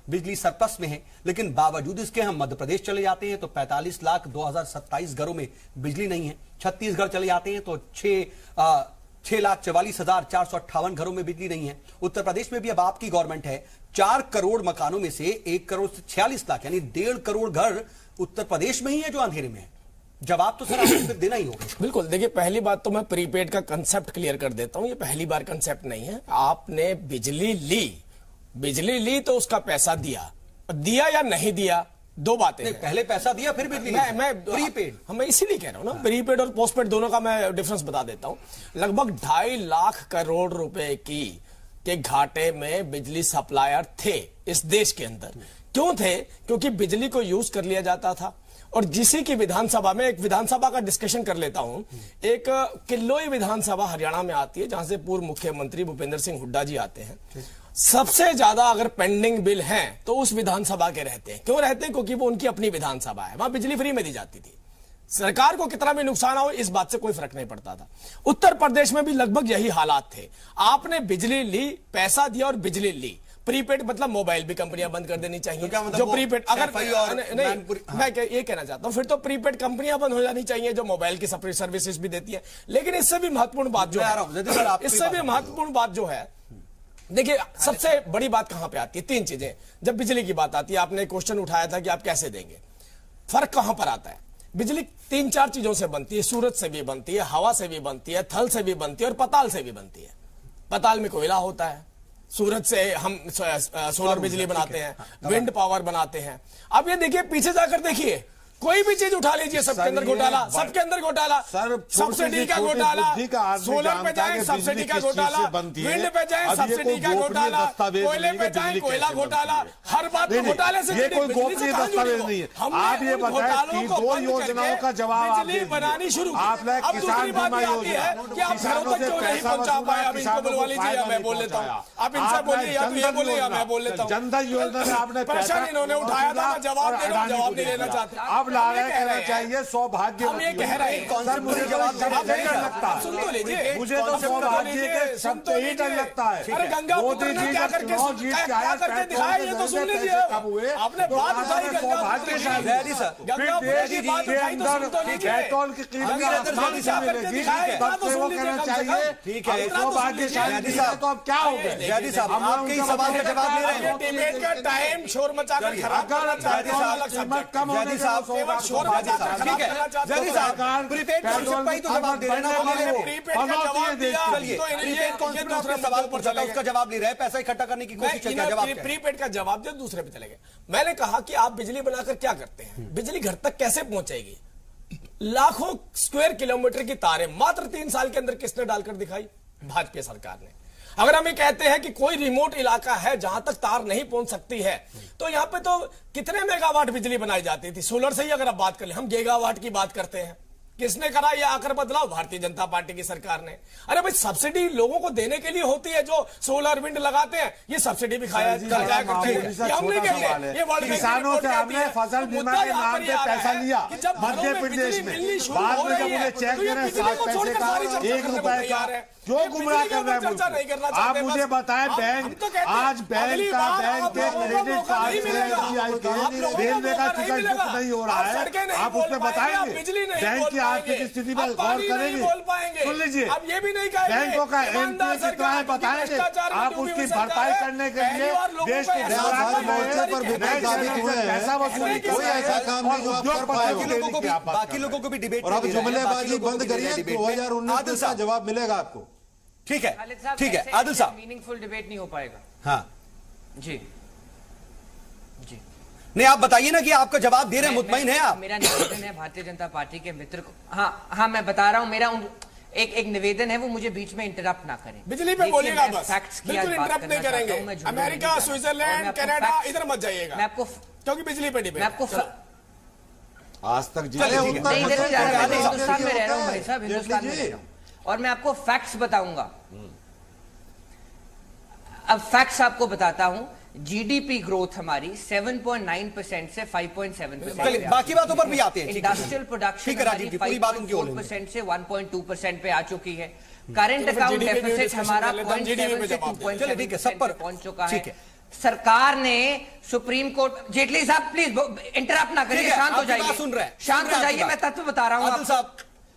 बिजली सरप्लस में है, लेकिन बावजूद इसके हम मध्य प्रदेश चले जाते हैं तो 45 लाख 2027 घरों में बिजली नहीं है। छत्तीसगढ़ चले जाते हैं तो 6,44,458 घरों में बिजली नहीं है। उत्तर प्रदेश में भी अब आपकी गवर्नमेंट है, 4 करोड़ मकानों में से 1 करोड़ 46 लाख यानी 1.5 करोड़ घर उत्तर प्रदेश में ही है जो अंधेरे में है। जवाब तो सर आपको देना ही होगा। बिल्कुल, देखिए पहली बात तो मैं प्रीपेड का कंसेप्ट क्लियर कर देता हूं। ये पहली बार कंसेप्ट नहीं है। आपने बिजली ली तो उसका पैसा दिया या नहीं दिया, दो बातें। पहले पैसा दिया फिर बिजली। मैं प्रीपेड, मैं इसीलिए कह रहा हूं ना, प्रीपेड और पोस्टपेड दोनों का मैं डिफरेंस बता देता हूं। लगभग 2.5 लाख करोड़ रुपए के घाटे में बिजली सप्लायर थे इस देश के अंदर। क्यों थे? क्योंकि बिजली को यूज कर लिया जाता था। और जिसी की विधानसभा में, एक विधानसभा का डिस्कशन कर लेता हूं, एक किल्लोई विधानसभा हरियाणा में आती है जहां से पूर्व मुख्यमंत्री भूपेंद्र सिंह हुड्डा जी आते हैं। सबसे ज्यादा अगर पेंडिंग बिल हैं तो उस विधानसभा के रहते हैं। क्यों रहते हैं? क्योंकि वो उनकी अपनी विधानसभा है, वहां बिजली फ्री में दी जाती थी। सरकार को कितना भी नुकसान हो इस बात से कोई फर्क नहीं पड़ता था। उत्तर प्रदेश में भी लगभग यही हालात थे। आपने बिजली ली, पैसा दिया और बिजली ली। प्रीपेड मतलब मोबाइल भी कंपनियां बंद कर देनी चाहिए। तो मतलब जो प्रीपेड, अगर नहीं, मैं ये कहना चाहता हूं, फिर तो प्रीपेड कंपनियां बंद हो जानी चाहिए जो मोबाइल की सर्विसेज भी देती है। लेकिन इससे भी महत्वपूर्ण बात जो है, देखिए सबसे बड़ी बात कहां पे आती है? 3 चीजें। जब बिजली की बात आती है, आपने क्वेश्चन उठाया था कि आप कैसे देंगे। फर्क कहां पर आता है? बिजली 3-4 चीजों से बनती है। सूरज से भी बनती है, हवा से भी बनती है, थल से भी बनती है और पताल से भी बनती है। पताल में कोयला होता है, सूरज से हम सोलर बिजली बनाते हैं, विंड पावर बनाते हैं। अब ये देखिए, पीछे जाकर देखिए, कोई भी चीज उठा लीजिए, सबके अंदर घोटाला, सबके अंदर घोटाला। सब्सिडी का घोटाला, सोलर पे जाए सब्सिडी का घोटाला, विंड पे जाए सब्सिडी का घोटाला, कोयले पे जाए कोयला घोटाला। हर बात में घोटाले से ये कोई गोपनीय दस्तावेज नहीं है। आप ये बताएं कि 2 योजनाओं का जवाब आप बिजली बनानी शुरू। आपने किसान बीमा योजना, कि आप घरों तक क्यों नहीं पहुंचा पाए? अब इनको बुलवा लीजिए, मैं बोल लेता हूँ। आप इनसे बोलिए या तो ये बोलिए या मैं बोल लेता हूँ। जनधन योजना में आपने प्रश्न इन्होंने उठाया था, मैं जवाब दे रहा हूँ, जवाब नहीं लेना चाहता। कहना चाहिए सौभाग्य। हम ये कह रहे हैं, सर मुझे जवाब लगता है, सुन तो लीजिए, मुझे तो सौभाग्य के शब्द ही डर लगता है। अरे गंगापुत्र ने क्या करके दिखाया, ये तो सुन लीजिए। आपने बात उठाई गंगापुत्र की बात उठाई तो सुन तो लीजिए। पेट्रोल की कीमत तब से वो कहना चाहिए ठीक है सौभाग्यशाली तो अब क्या हो गया? जयदी साहब, आपके सवाल का जवाब ले रहे हैं। डिबेट का टाइम शोर मचाकर खराब करना चाहते हैं। कम होने का ठीक है, जयदी साहब, प्रीपेड कॉन्सेप्ट पर तो जवाब दे रहे हैं। प्रीपेड का जवाब दिया, प्रीपेड कॉन्सेप्ट दूसरे सवाल पर चला, उसका जवाब ले रहे हैं, पैसा इकट्ठा करने की कोशिश है। जवाब प्रीपेड का जवाब दिया, दूसरे पे चले गए। मैंने कहा कि आप बिजली बनाकर क्या करते हैं? बिजली घर तक कैसे पहुंचेगी? लाखों स्क्वायर किलोमीटर की तारें मात्र 3 साल के अंदर किसने डालकर दिखाई? भाजपा सरकार ने। अगर हम ये कहते हैं कि कोई रिमोट इलाका है जहां तक तार नहीं पहुंच सकती है, तो यहां पे तो कितने मेगावाट बिजली बनाई जाती थी सोलर से ही। अगर आप बात करें, हम गीगावाट की बात करते हैं। किसने करा यह आकर बदलाव? भारतीय जनता पार्टी की सरकार ने। अरे भाई, सब्सिडी लोगों को देने के लिए होती है, जो सोलर विंड लगाते हैं ये सब्सिडी भी खाया जाया करती है। हमने किसानों से हमने फसल बीमा के नाम पे पैसा लिया मध्य प्रदेश में, बाद में जब उन्हें चेक दे रहे 7 पैसे का, 1 रुपए का, क्यों गुमराह कर रहे हैं? आप मुझे बताएं, बैंक आज बैंक का बैंक के क्रेडिट कार्ड से रेलवे का टिकट बुक नहीं हो रहा है, आप उसमें बताएंगे? बैंक की आर्थिक स्थिति पर गौर करेंगे? सुन लीजिए, अब ये भी नहीं कहेंगे बैंकों का एनपीए कितना है बताएंगे? आप उसकी भरपाई करने के लिए देश को पैसा वसूली, कोई ऐसा काम नहीं जो आप कर पाए। बाकी लोगों को भी डिबेट, और अब जुमलेबाजी बंद करिए, 2019 का जवाब मिलेगा आपको। ठीक है, ठीक है आदिल साहब, मीनिंगफुल डिबेट नहीं हो पाएगा। हाँ जी जी, नहीं आप बताइए ना कि आपका जवाब दे रहे हैं, मुतमईन है आप? मेरा निवेदन है भारतीय जनता पार्टी के मित्र को, हाँ मैं बता रहा हूं, मेरा एक निवेदन है, वो मुझे बीच में इंटरप्ट ना करें। बिजली पे बोलिएगा बस, फैक्ट्स की बिल्कुल इंटरप्ट नहीं करेंगे। अमेरिका, स्विट्जरलैंड, कनाडा, इधर मत जाइएगा। मैं आपको, क्योंकि बिजली पे डिबेट, मैं आपको आज तक हिंदुस्तान में रह रहा हूँ भाई साहब, हिंदुस्तान में रह रहा हूँ, और मैं आपको फैक्ट्स बताऊंगा। अब फैक्ट्स आपको बताता हूं। जीडीपी ग्रोथ हमारी 7.9% से 5.7%। बाकी बातों पर भी आते हैं। इंडस्ट्रियल प्रोडक्शन 5.4% से 1.2% पे आ चुकी है। करंट अकाउंट डेफिसिट हमारा 0.7 से 2.7% पे पहुंच चुका है। सरकार ने सुप्रीम कोर्ट, जेटली साहब प्लीज इंटरप्ट ना करिए, शांत हो जाइए, शांत हो जाइए, मैं तत्व बता रहा हूँ।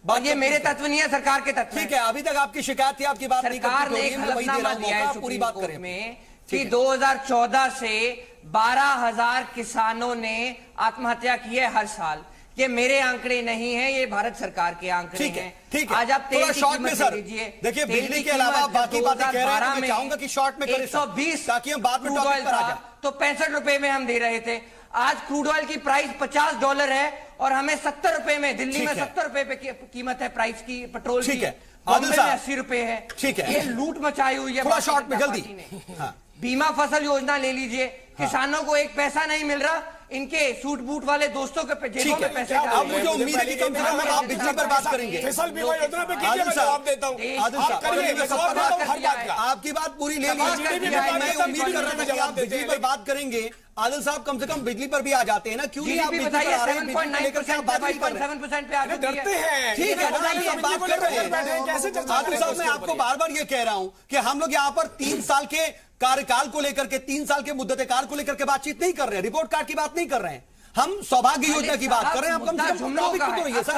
और ये मेरे तत्व नहीं है, सरकार के तत्व। ठीक है, अभी तक आपकी शिकायत थी, आपकी बात नहीं करती। सरकार ने एक हलफनामा दिया है सुप्रीम कोर्ट में कि 2014 से 12,000 किसानों ने आत्महत्या की है हर साल। ये मेरे आंकड़े नहीं है, ये भारत सरकार के आंकड़े हैं। ठीक है, आज आप तेल की कीमत लीजिए, देखिए बिजली के अलावा बाकी बातें कह रहे हैं, मैं चाहूंगा कि शॉर्ट में 120 ताकि हम बाद में टॉपिक पर आ जाए। तो 65 रुपए में हम दे रहे थे। आज क्रूड ऑयल की प्राइस $50 है और हमें 70 रुपए में, दिल्ली में 70 रुपए पे कीमत है प्राइस की पेट्रोल की, बॉम्बे में 80 रुपए है। ठीक है, ये लूट मचाई हुई है। थोड़ा शॉर्ट में जल्दी। बीमा फसल योजना ले लीजिए, किसानों को एक पैसा नहीं मिल रहा, इनके सूट बूट वाले दोस्तों के जेबों में पैसे। अब मुझे उम्मीद है कि कम से कम आप बिजली पर बात करेंगे। फसल बीमा योजना पे कीजिए, मैं जवाब देता हूं। आपकी बात पूरी ले ली, मैं उम्मीद कर रहा था कि आप बिजली पर बात करेंगे। आदिल साहब कम से कम बिजली पर भी आ जाते हैं ना, क्यों नहीं आप बिजली पर आ रहे हैं? लेकर के आप बात नहीं कर रहे हैं, डरते हैं। ठीक है, बताइए, आप बात कर रहे हैं। आदिल साहब, मैं आपको बार बार ये कह रहा हूं कि हम लोग यहाँ पर 3 साल के कार्यकाल को लेकर के, 3 साल के मुद्दत काल को लेकर के बातचीत नहीं कर रहे हैं, रिपोर्ट कार्ड की बात नहीं कर रहे हैं, हम सौभाग्य योजना की बात कर रहे हैं। आप कम से कम टॉपिक पे तो रहिए सर।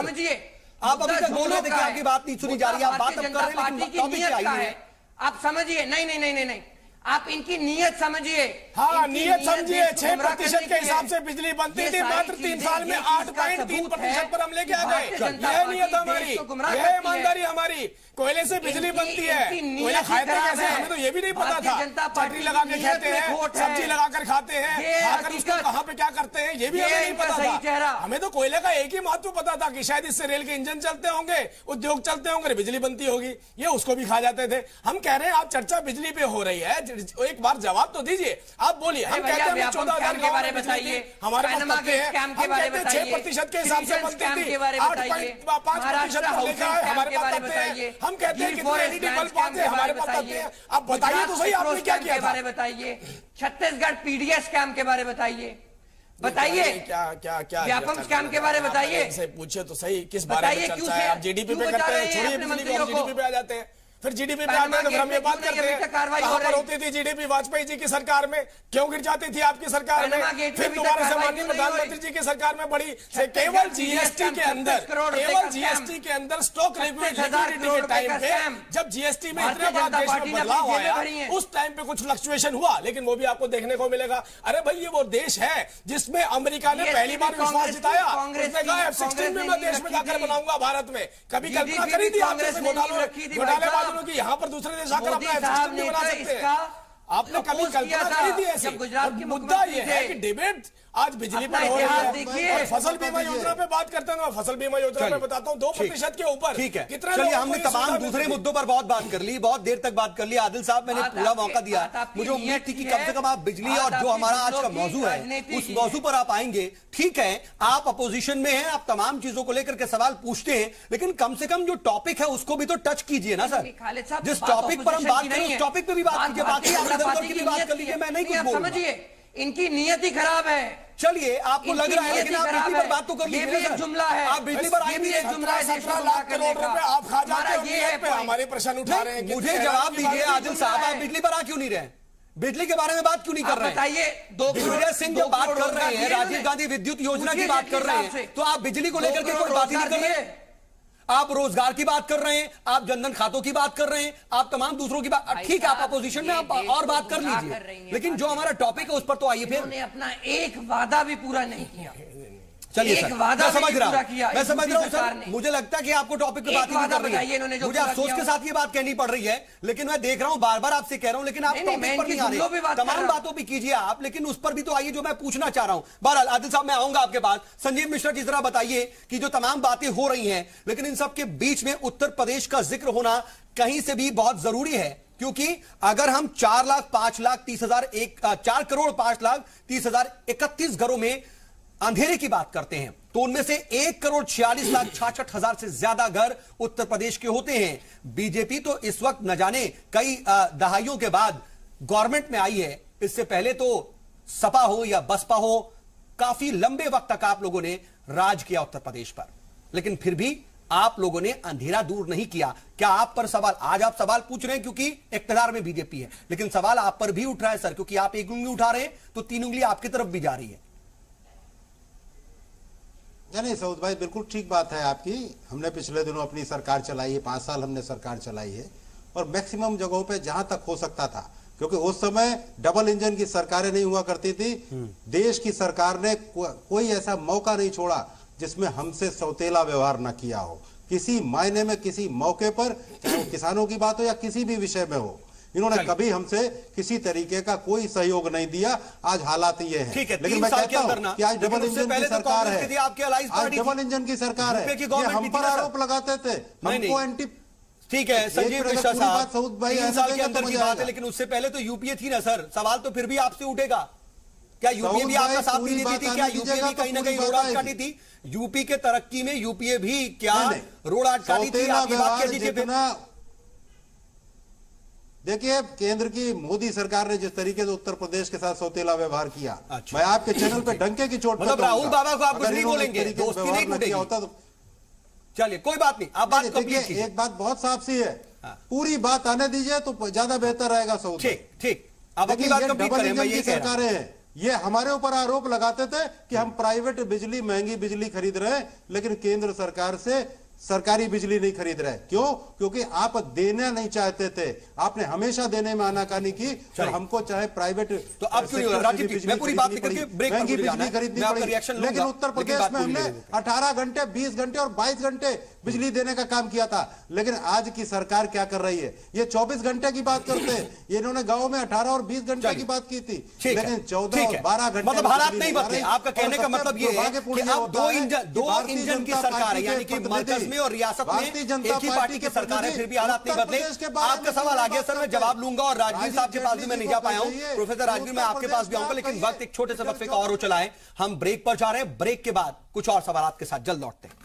आप अभी तक बोल रहे थे कि आपकी बात नहीं सुनी जा रही है, आप बात अब कर रहे हैं, लेकिन टॉपिक क्या है आप समझिए। नहीं, आप इनकी नीयत समझिए। हाँ, नीयत समझिए। 6% के हिसाब से बिजली बनती थी, मात्र 3 साल में 8.3% पर हम लेके आ गए। यह नीयत हमारी, यह ईमानदारी हमारी। कोयले से बिजली बनती है, कोयला खाते कैसे हमें तो ये भी नहीं पता था। चटनी लगा के खाते हैं, सब्जी लगाकर खाते हैं, खाकर उसको कहाँ पे क्या करते हैं ये भी हमें नहीं पता था। हमें तो कोयले का एक ही महत्व पता था कि शायद इससे रेल के इंजन चलते होंगे, उद्योग चलते होंगे, बिजली बनती होगी, ये उसको भी खा जाते थे। हम कह रहे हैं आप चर्चा बिजली पे हो रही है, एक बार जवाब तो दीजिए। आप बोलिए, हम कहते हैं 14,000 के बारे में बताइए, हमारे पास तथ्य है। हम कहते हैं 6% के हिसाब से बनती थी, 8.5% हमारे पास तथ्य है। हम कहते हैं कि एलईडी बल्ब आते हैं, हमारे पास तथ्य है। अब बताइए तो सही, आपने क्या किया था? बताइए। छत्तीसगढ़ पीडीएस स्कैम के बारे में बताइए, क्या व्यापम स्कैम के बारे में बताइए। पूछे तो सही, किस बारे में चर्चा है? आप जीडीपी पे करते हैं, छोड़िए बिजली को, जीडीपी पे आ जाते हैं। फिर जीडीपी पे आते हैं तो हम ये बात करते हैं, कहां पर होती थी जीडीपी वाजपेयी जी की सरकार में, क्यों गिर जाती थी आपकी सरकार में? फिर दोबारा से माननीय प्रधानमंत्री जी की सरकार में बढ़ी। केवल जीएसटी के अंदर, स्टॉक लिक्विडिटी के टाइम पे, जब जीएसटी में इतने बड़ा देश में बदलाव आया, उस टाइम पे कुछ फ्लक्चुएशन हुआ, लेकिन वो भी आपको देखने को मिलेगा। अरे भाई, ये वो देश है जिसमें अमेरिका ने पहली बार विश्वास जिताया। उसने कहा F-16 में मैं देश में जाकर बनाऊंगा भारत में। कभी कल्पना करी थी आपने घोटाले की यहाँ पर दूसरे देश आकर अपना F-16 बना सकते हैं? आपने कभी कल्पना करी थी ऐसी? गुजरात की मुद्दा ये है कि डिबेट आज बिजली पर हो रही है और फसल बीमा योजना पे बात करते हैं। फसल बीमा योजना पे बताता हूँ 2% के ऊपर। ठीक है, कितना चलिए हमने तमाम दूसरे मुद्दों पर बहुत बात कर ली, बहुत देर तक बात कर ली। आदिल साहब, मैंने पूरा मौका दिया, मुझे उम्मीद थी कि कम से कम आप बिजली और जो हमारा आज का मौजू है उस मौजू पर आप आएंगे। ठीक है, आप अपोजिशन में हैं, आप तमाम चीजों को लेकर के सवाल पूछते हैं, लेकिन कम से कम जो टॉपिक है उसको भी तो टच कीजिए ना सर। जिस टॉपिक पर हम बात करें उस टॉपिक पे भी बात कीजिए, बाकी आप इधर उधर की भी बात कर लीजिए, मैं नहीं कुछ बोल रहा। समझिए, इनकी नियत ही खराब है। चलिए, आपको लग रहा है, लेकिन आप बिजली पर बात तो कर लीजिए। ये भी एक जुमला है, आप बिजली पर आए भी, एक जुमला है। 17 लाख करोड़ रुपए आप खा जाते हैं, ये पे हमारे प्रश्न उठा रहे हैं। मुझे जवाब दीजिए आदिल साहब, आप बिजली पर आ क्यों नहीं रहे? बिजली के बारे में बात क्यों नहीं कर रहे हैं? बताइए। दिग्विजय सिंह जब बात कर रहे हैं, राजीव गांधी विद्युत योजना की बात कर रहे हैं, तो आप बिजली को लेकर के कोई बात ही नहीं कर रहे हैं। आप रोजगार की बात कर रहे हैं, आप जनधन खातों की बात कर रहे हैं, आप तमाम दूसरों की बात, ठीक है, आप अपोजिशन में आप और बात कर लीजिए, लेकिन जो हमारा टॉपिक है उस पर तो आइए। फिर अपना एक वादा भी पूरा नहीं किया। चलिए सर, मैं समझ रहा हूं सर, मुझे लगता है कि आपको टॉपिक पे बात ही नहीं कर रही है, मुझे अफसोस के साथ ये बात कहनी पड़ रही है, लेकिन मैं देख रहा हूं, बार बार आपसे कह रहा हूं, लेकिन आप टॉपिक पर नहीं आ रहे। तमाम बातों पे कीजिए आप, लेकिन उस पर भी तो आइए जो मैं पूछना चाह रहा हूं। बहरहाल आदिल साहब, मैं आऊंगा आपके पास। संजीव मिश्रा जी, जरा बताइए कि जो तमाम बातें हो रही हैं, लेकिन इन सब के बीच में उत्तर प्रदेश का जिक्र होना कहीं से भी बहुत जरूरी है, क्योंकि अगर हम 4 करोड़ 5 लाख 30 हजार 31 घरों में अंधेरे की बात करते हैं, तो उनमें से 1 करोड़ 46 लाख 66 हजार से ज्यादा घर उत्तर प्रदेश के होते हैं। बीजेपी तो इस वक्त न जाने कई दहाइयों के बाद गवर्नमेंट में आई है, इससे पहले तो सपा हो या बसपा हो, काफी लंबे वक्त तक आप लोगों ने राज किया उत्तर प्रदेश पर, लेकिन फिर भी आप लोगों ने अंधेरा दूर नहीं किया। क्या आप पर सवाल, आज आप सवाल पूछ रहे हैं क्योंकि इख्तियार में बीजेपी है, लेकिन सवाल आप पर भी उठ रहा है सर, क्योंकि आप एक उंगली उठा रहे हैं तो 3 उंगली आपकी तरफ भी जा रही है। नहीं सऊद भाई, बिल्कुल ठीक बात है आपकी। हमने पिछले दिनों अपनी सरकार चलाई है, 5 साल हमने सरकार चलाई है, और मैक्सिमम जगहों पे जहां तक हो सकता था, क्योंकि उस समय डबल इंजन की सरकारें नहीं हुआ करती थी, देश की सरकार ने कोई ऐसा मौका नहीं छोड़ा जिसमें हमसे सौतेला व्यवहार न किया हो, किसी मायने में, किसी मौके पर, चाहे वो किसानों की बात हो या किसी भी विषय में हो। इन्होंने कभी हमसे किसी तरीके का कोई सहयोग नहीं दिया। आज हालात ये हैं। ठीक है, लेकिन मैं कहता हूं कि आज डबल इंजन की सरकार है, आज डबल इंजन की सरकार है। ये हम पर आरोप लगाते थे, हमको एंटी। ठीक है संजीव मिश्रा साहब, सऊद भाई 3 साल के अंदर की बात है, लेकिन उससे पहले तो यूपीए थी ना सर। सवाल तो फिर भी आपसे उठेगा, क्या यूपीए भी आपका साथ नहीं देती थी? क्या यूपीए भी कहीं ना कहीं रोड आट काटी थी? यूपी के तरक्की में यूपीए भी क्या रोड आट काटी थी? आपकी बात कह दीजिए। देखिए, केंद्र की मोदी सरकार ने जिस तरीके से उत्तर प्रदेश के साथ सौतेला व्यवहार किया, मैं आपके चैनल पे डंके की चोट, मतलब राहुल बाबा को आप कुछ नहीं बोलेंगे, दोस्ती नहीं टूटेगी होता तो। चलिए कोई बात नहीं, आप बात कंप्लीट कीजिए। एक बात बहुत साफ सी है, पूरी बात आने दीजिए तो ज्यादा बेहतर रहेगा सऊद। ठीक, अब अपनी बात कंप्लीट करें। मैं ये सरकारें हैं, ये हमारे ऊपर आरोप लगाते थे कि हम प्राइवेट बिजली, महंगी बिजली खरीद रहे हैं, लेकिन केंद्र सरकार से सरकारी बिजली नहीं खरीद रहे। क्यों? क्योंकि आप देना नहीं चाहते थे, आपने हमेशा देने में आनाकानी की, तो हमको चाहे प्राइवेट। तो अब क्यों राजीव, मैं पूरी बात करके ब्रेक महंगी बिजली खरीदनी पड़ी, लेकिन उत्तर प्रदेश में हमने 18 घंटे, 20 घंटे और 22 घंटे बिजली देने का काम किया था। लेकिन आज की सरकार क्या कर रही है? ये 24 घंटे की बात करते हैं, इन्होंने गाँव में 18 और 20 घंटे की बात की थी, लेकिन 14 और 12 घंटे। मतलब हालात नहीं बदले। आपका कहने का मतलब ये है कि अब 2 इंजन की सरकार है, यानी कि मरकज में और रियासत में एक ही पार्टी की सरकार है, फिर भी हालात नहीं बदले। आपका सवाल आ गया सर, मैं जवाब लूंगा, और राजवीर साहब के पास भी मैं नहीं जा पाया हूं। प्रोफेसर राजवीर, मैं आपके पास भी आऊंगा, लेकिन वक्त एक छोटे से वक्फे का और चला है। हम ब्रेक पर जा रहे हैं, ब्रेक के बाद कुछ और सवाल के साथ जल्द लौटते हैं।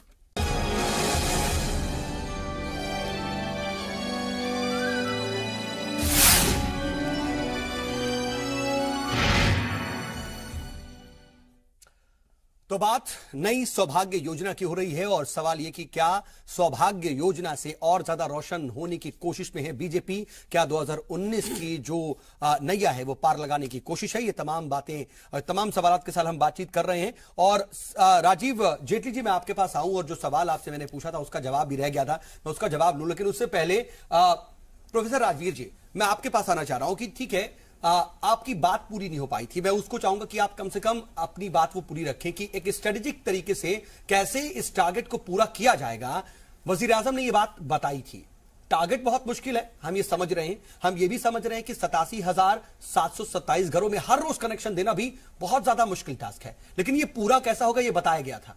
तो बात नई सौभाग्य योजना की हो रही है, और सवाल यह कि क्या सौभाग्य योजना से और ज्यादा रोशन होने की कोशिश में है बीजेपी? क्या 2019 की जो नैया है वो पार लगाने की कोशिश है? ये तमाम बातें, तमाम सवालों के साथ हम बातचीत कर रहे हैं। और राजीव जेटली जी, मैं आपके पास आऊं, और जो सवाल आपसे मैंने पूछा था उसका जवाब भी रह गया था, मैं उसका जवाब लूं, लेकिन उससे पहले प्रोफेसर राजवीर जी, मैं आपके पास आना चाह रहा हूं कि ठीक है, आपकी बात पूरी नहीं हो पाई थी, मैं उसको चाहूंगा कि आप कम से कम अपनी बात वो पूरी रखें कि एक स्ट्रेटेजिक तरीके से कैसे इस टारगेट को पूरा किया जाएगा। वजीर आजम ने ये बात बताई थी टारगेट बहुत मुश्किल है, हम ये समझ रहे हैं। हम ये भी समझ रहे हैं कि 87,727 घरों में हर रोज कनेक्शन देना भी बहुत ज्यादा मुश्किल टास्क है, लेकिन ये पूरा कैसा होगा ये बताया गया था,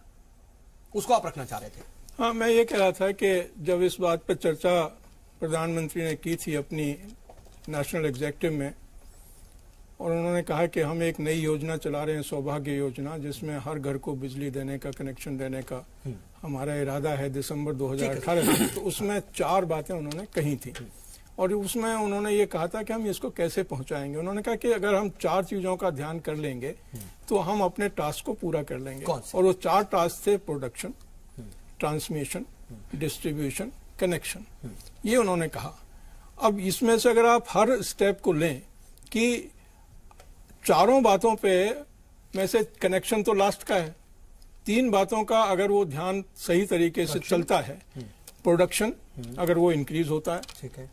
उसको आप रखना चाह रहे थे। हाँ, मैं ये कह रहा था कि जब इस बात पर चर्चा प्रधानमंत्री ने की थी अपनी नेशनल एग्जीक्यूटिव में, और उन्होंने कहा कि हम एक नई योजना चला रहे हैं, सौभाग्य योजना, जिसमें हर घर को बिजली देने का, कनेक्शन देने का हमारा इरादा है दिसंबर 2018 में। तो उसमें 4 बातें उन्होंने कही थी, और उसमें उन्होंने ये कहा था कि हम इसको कैसे पहुंचाएंगे। उन्होंने कहा कि अगर हम 4 चीजों का ध्यान कर लेंगे तो हम अपने टास्क को पूरा कर लेंगे। और वो 4 टास्क थे: प्रोडक्शन, ट्रांसमिशन, डिस्ट्रीब्यूशन, कनेक्शन। ये उन्होंने कहा। अब इसमें से अगर आप हर स्टेप को लें कि 4 बातों पे में से कनेक्शन तो लास्ट का है, 3 बातों का अगर वो ध्यान सही तरीके से चलता है, प्रोडक्शन अगर वो इंक्रीज होता है, ठीक है,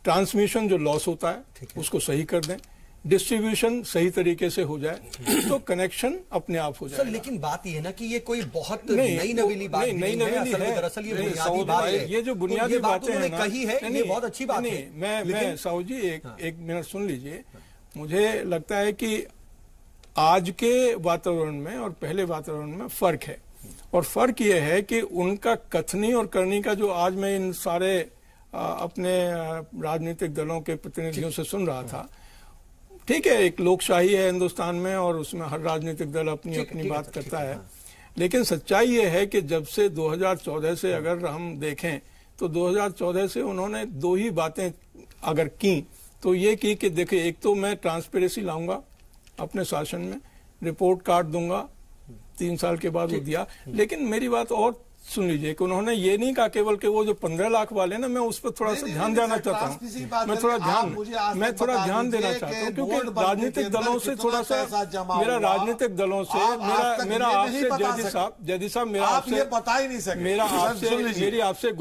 ट्रांसमिशन जो लॉस होता है उसको सही कर दें, डिस्ट्रीब्यूशन सही तरीके से हो जाए, तो कनेक्शन अपने आप हो जाए। लेकिन बात ये है ना कि ये कोई बहुत नई नवीली बात नहीं है, दरअसल ये बुनियादी बात है। ये जो बुनियादी बातें हैं ना, कही है, ये बहुत अच्छी बात है। मैं साहू जी एक मिनट सुन लीजिए। मुझे लगता है कि आज के वातावरण में और पहले वातावरण में फर्क है, और फर्क ये है कि उनका कथनी और करनी का जो आज मैं इन सारे अपने राजनीतिक दलों के प्रतिनिधियों से सुन रहा था, ठीक है, एक लोकशाही है हिंदुस्तान में और उसमें हर राजनीतिक दल अपनी अपनी बात करता है, लेकिन सच्चाई ये है कि जब से 2014 से अगर हम देखें तो 2014 से उन्होंने 2 ही बातें अगर की तो ये की कि देखिए, एक तो मैं ट्रांसपेरेंसी लाऊंगा अपने शासन में, रिपोर्ट कार्ड दूंगा, 3 साल के बाद वो दिया। लेकिन मेरी बात और सुन लीजिए कि उन्होंने ये नहीं कहा केवल कि वो जो 15 लाख वाले ना, मैं उस पर थोड़ा सा ध्यान देना चाहता हूँ। मैं थोड़ा ध्यान देना चाहता हूँ, क्योंकि राजनीतिक दलों से थोड़ा सा मेरा राजनीतिक दलों से मेरा आपसे जैदी साहब मेरा आपसे बता ही नहीं सके, मेरी आपसे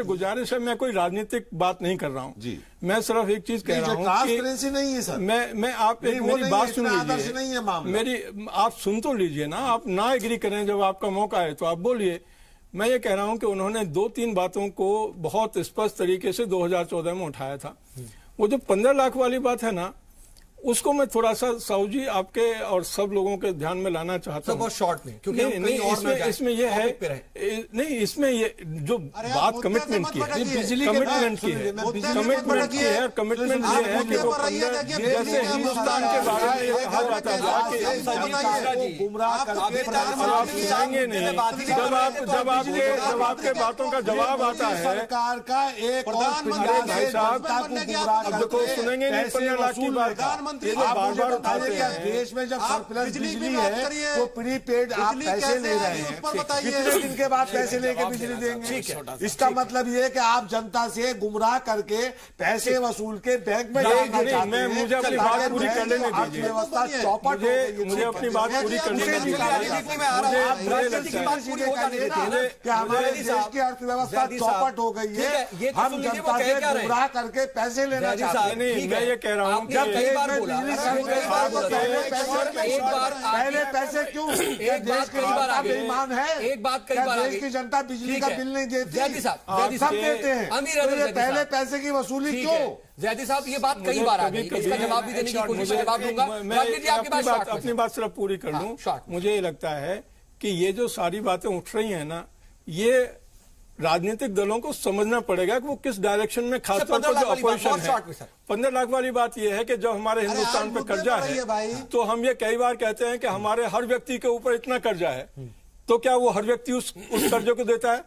गुजारिश है, मैं कोई राजनीतिक बात नहीं कर रहा हूँ। मैं सिर्फ एक चीज कह रहा हूँ कि नहीं है सर, मैं आप मेरी बात सुन लीजिए, आप सुन तो लीजिए ना, आप ना एग्री करें, जब आपका मौका है तो आप बोलिए। मैं ये कह रहा हूं कि उन्होंने 2-3 बातों को बहुत स्पष्ट तरीके से 2014 में उठाया था। वो जो 15 लाख वाली बात है ना, उसको मैं थोड़ा सा साहू जी आपके और सब लोगों के ध्यान में लाना चाहता हूँ। बहुत शॉर्ट में, क्योंकि इसमें ये है नहीं, इसमें ये जो बात कमिटमेंट की है, कमिटमेंट ये है, कमिटमेंट ये है कि वो जैसे हिंदुस्तान के बारे में ये कहा जाता था कि आप सुनेंगे नहीं, जब आपके बातों का जवाब आता है सरकार का एक भाई साहब, अब देखो सुनेंगे नहीं 15 लाख की बात, ये जो बार-बार उठाते हैं। देश में जब सरप्लस बिजली है तो प्रीपेड आप पैसे ले रहे हैं, कितने दिन के बाद पैसे लेके बिजली देंगे? इसका मतलब ये है कि आप जनता से गुमराह करके पैसे वसूल के बैंक में मैं मुझे अपनी बात पूरी कर लेने दीजिए, अर्थव्यवस्था चौपट, मुझे अपनी बात पूरी कर लेने दीजिए। हमारे देश की अर्थव्यवस्था चौपट हो गई है, हम जनता से गुमराह करके पैसे लेना चाहते हैं। मैं ये कह रहा हूँ पहले पैसे क्यों? देश की जनता बेईमान है? एक बात कई बार देश की जनता बिजली का बिल नहीं देती, सब देते हैं, पहले पैसे की वसूली क्यों? जैदी साहब, ये बात कई बार आ गई, इसका जवाब भी देने की कोशिश जवाब दूंगा। मैं अपनी बात सिर्फ पूरी कर लूं। मुझे लगता है कि ये जो सारी बातें उठ रही हैं ना, ये राजनीतिक दलों को समझना पड़ेगा कि वो किस डायरेक्शन में, खासतौर पर जो अपोजिशन है। 15 लाख वाली बात यह है कि जब हमारे हिंदुस्तान पे कर्जा है तो हम ये कई बार कहते हैं कि हमारे हर व्यक्ति के ऊपर इतना कर्जा है, तो क्या वो हर व्यक्ति उस कर्जे को देता है?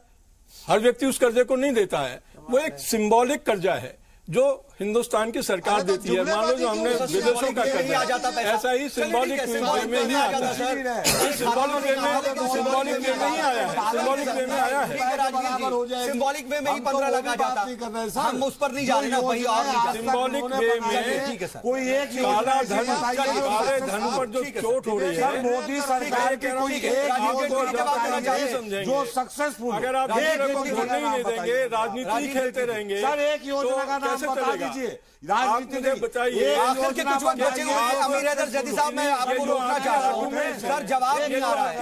हर व्यक्ति उस कर्जे को नहीं देता है, वो एक सिंबॉलिक कर्जा है जो हिंदुस्तान की सरकार देती है। मान लो जो हमने विदेशों का कर्जा, ऐसा ही सिंबॉलिक वे में ही आता है, सिंबॉलिक वे में ही आया है, सिंबॉलिक वे में आया है, सिंबॉलिक वे में ही 15 लाख आ जाता है, हम उस पर नहीं जा रहे ना, वही और सिंबॉलिक वे में कोई एक काला धन, काले धन पर जो चोट हो रही है, मोदी सरकार के कोई समझेंगे जो सक्सेसफुल, अगर आप नहीं देंगे, राजनीति खेलते रहेंगे, सर एक योजना का नाम बताइए, राजनीति मुझे बताइए, आखिर के कुछ वक्त बचे हुए हैं। अमीर हैदर जैदी साहब, मैं आपको रोकना चाह रहा हूँ सर, जवाब नहीं आ रहा है।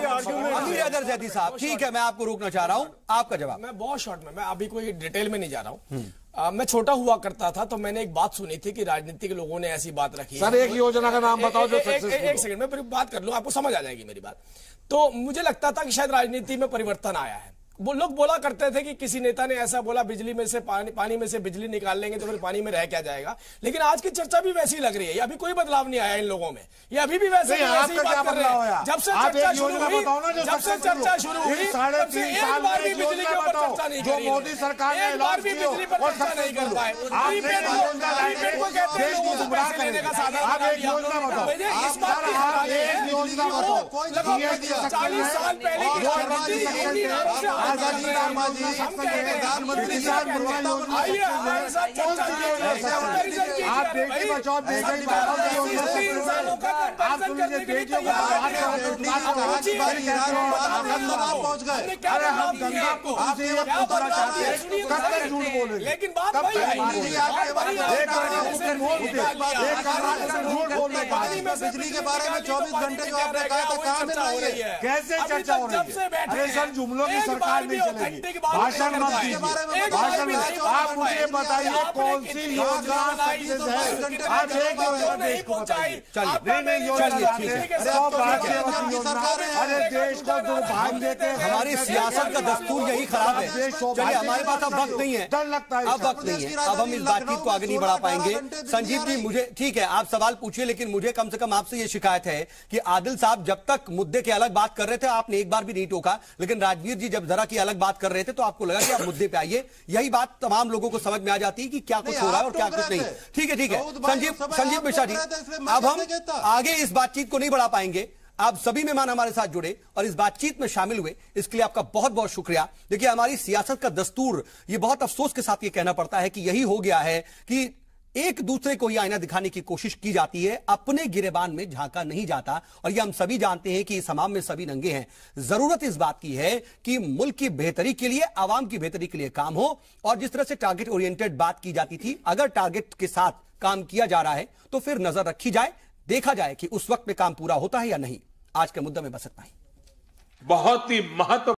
अमीर हैदर जैदी साहब, ठीक है, मैं आपको रोकना चाह रहा हूँ, आपका जवाब। मैं बहुत शॉर्ट में, मैं अभी कोई डिटेल में नहीं जा रहा हूँ। मैं छोटा हुआ करता था तो मैंने एक बात सुनी थी कि राजनीतिक लोगों ने ऐसी बात रखी सर, एक योजना का नाम बताओ जो एक सेकंड में फिर बात कर लूं, आपको समझ आ जाएगी मेरी बात। तो मुझे लगता था कि शायद राजनीति में परिवर्तन आया है। वो लोग बोला करते थे कि किसी नेता ने ऐसा बोला, बिजली में से पानी में से बिजली निकाल लेंगे तो फिर पानी में रह क्या जाएगा। लेकिन आज की चर्चा भी वैसी लग रही है, अभी कोई बदलाव नहीं आया इन लोगों में, ये अभी भी वैसे ही बात कर रहे हैं। जब से चर्चा शुरू हुई, तब से एक बार भी बिजली के ऊपर चर्चा नहीं करी, मोदी सरकार ने एक बार भी बिजली पर चर्चा नहीं कर पाए। प्रीपेड को कहते हैं लोगों से पैसे लेने का साधन बना दिया। इस बात की हैरानी है कि 40 साल पहले की राजनीति आजादी का प्रधानमंत्री आप बेटी बचाओ बेटी पढ़ाओ अरे हम गंगा को झूठ बोले, लेकिन बात वही बिजली के बारे में 24 घंटे जो आपने कहा था, कहाँ मिल रही है? कैसे चर्चा हो रही है? अरे सर, जुमलों की सरकार नहीं चलेगी, भाषण मत दीजिए, भाषण में आप मुझे बताइए कौन सी योजना सक्सेस है। आप एक योजना देश को बताइए, नहीं योजना, अरे देश को दुर्भाग्य देते हैं। हमारी सियासत का दस्तूर यही खराब है। चलिए, हमारे पास अब वक्त नहीं है, डर लगता है, अब वक्त नहीं है, अब हम इस बातचीत को आगे नहीं बढ़ा पाएंगे। संजीव जी, मुझे ठीक है, आप सवाल पूछिए, लेकिन मुझे कम से कम आपसे ये शिकायत है कि आदिल साहब जब तक मुद्दे के अलग बात कर रहे थे आपने एक बार भी नहीं टोका, लेकिन राजवीर जी जब जरा की अलग बात कर रहे थे तो आपको लगा कि आप मुद्दे पे आइए। यही बात तमाम लोगों को समझ में आ जाती है कि क्या कुछ हो रहा है और क्या कुछ नहीं। ठीक है, ठीक है, संजीव मिश्रा जी, अब हम आगे इस बातचीत को नहीं बढ़ा पाएंगे। आप सभी मेहमान हमारे साथ जुड़े और इस बातचीत में शामिल हुए, इसके लिए आपका बहुत बहुत शुक्रिया। देखिए, हमारी सियासत का दस्तूर, ये बहुत अफसोस के साथ ये कहना पड़ता है कि यही हो गया है कि एक दूसरे को ही आईना दिखाने की कोशिश की जाती है, अपने गिरेबान में झांका नहीं जाता। और ये हम सभी जानते हैं कि इस हमाम में सभी नंगे हैं। जरूरत इस बात की है कि मुल्क की बेहतरी के लिए, आवाम की बेहतरी के लिए काम हो। और जिस तरह से टारगेट ओरिएंटेड बात की जाती थी, अगर टारगेट के साथ काम किया जा रहा है तो फिर नजर रखी जाए, देखा जाए कि उस वक्त में काम पूरा होता है या नहीं। आज के मुद्दे में बस इतना ही। बहुत ही महत्व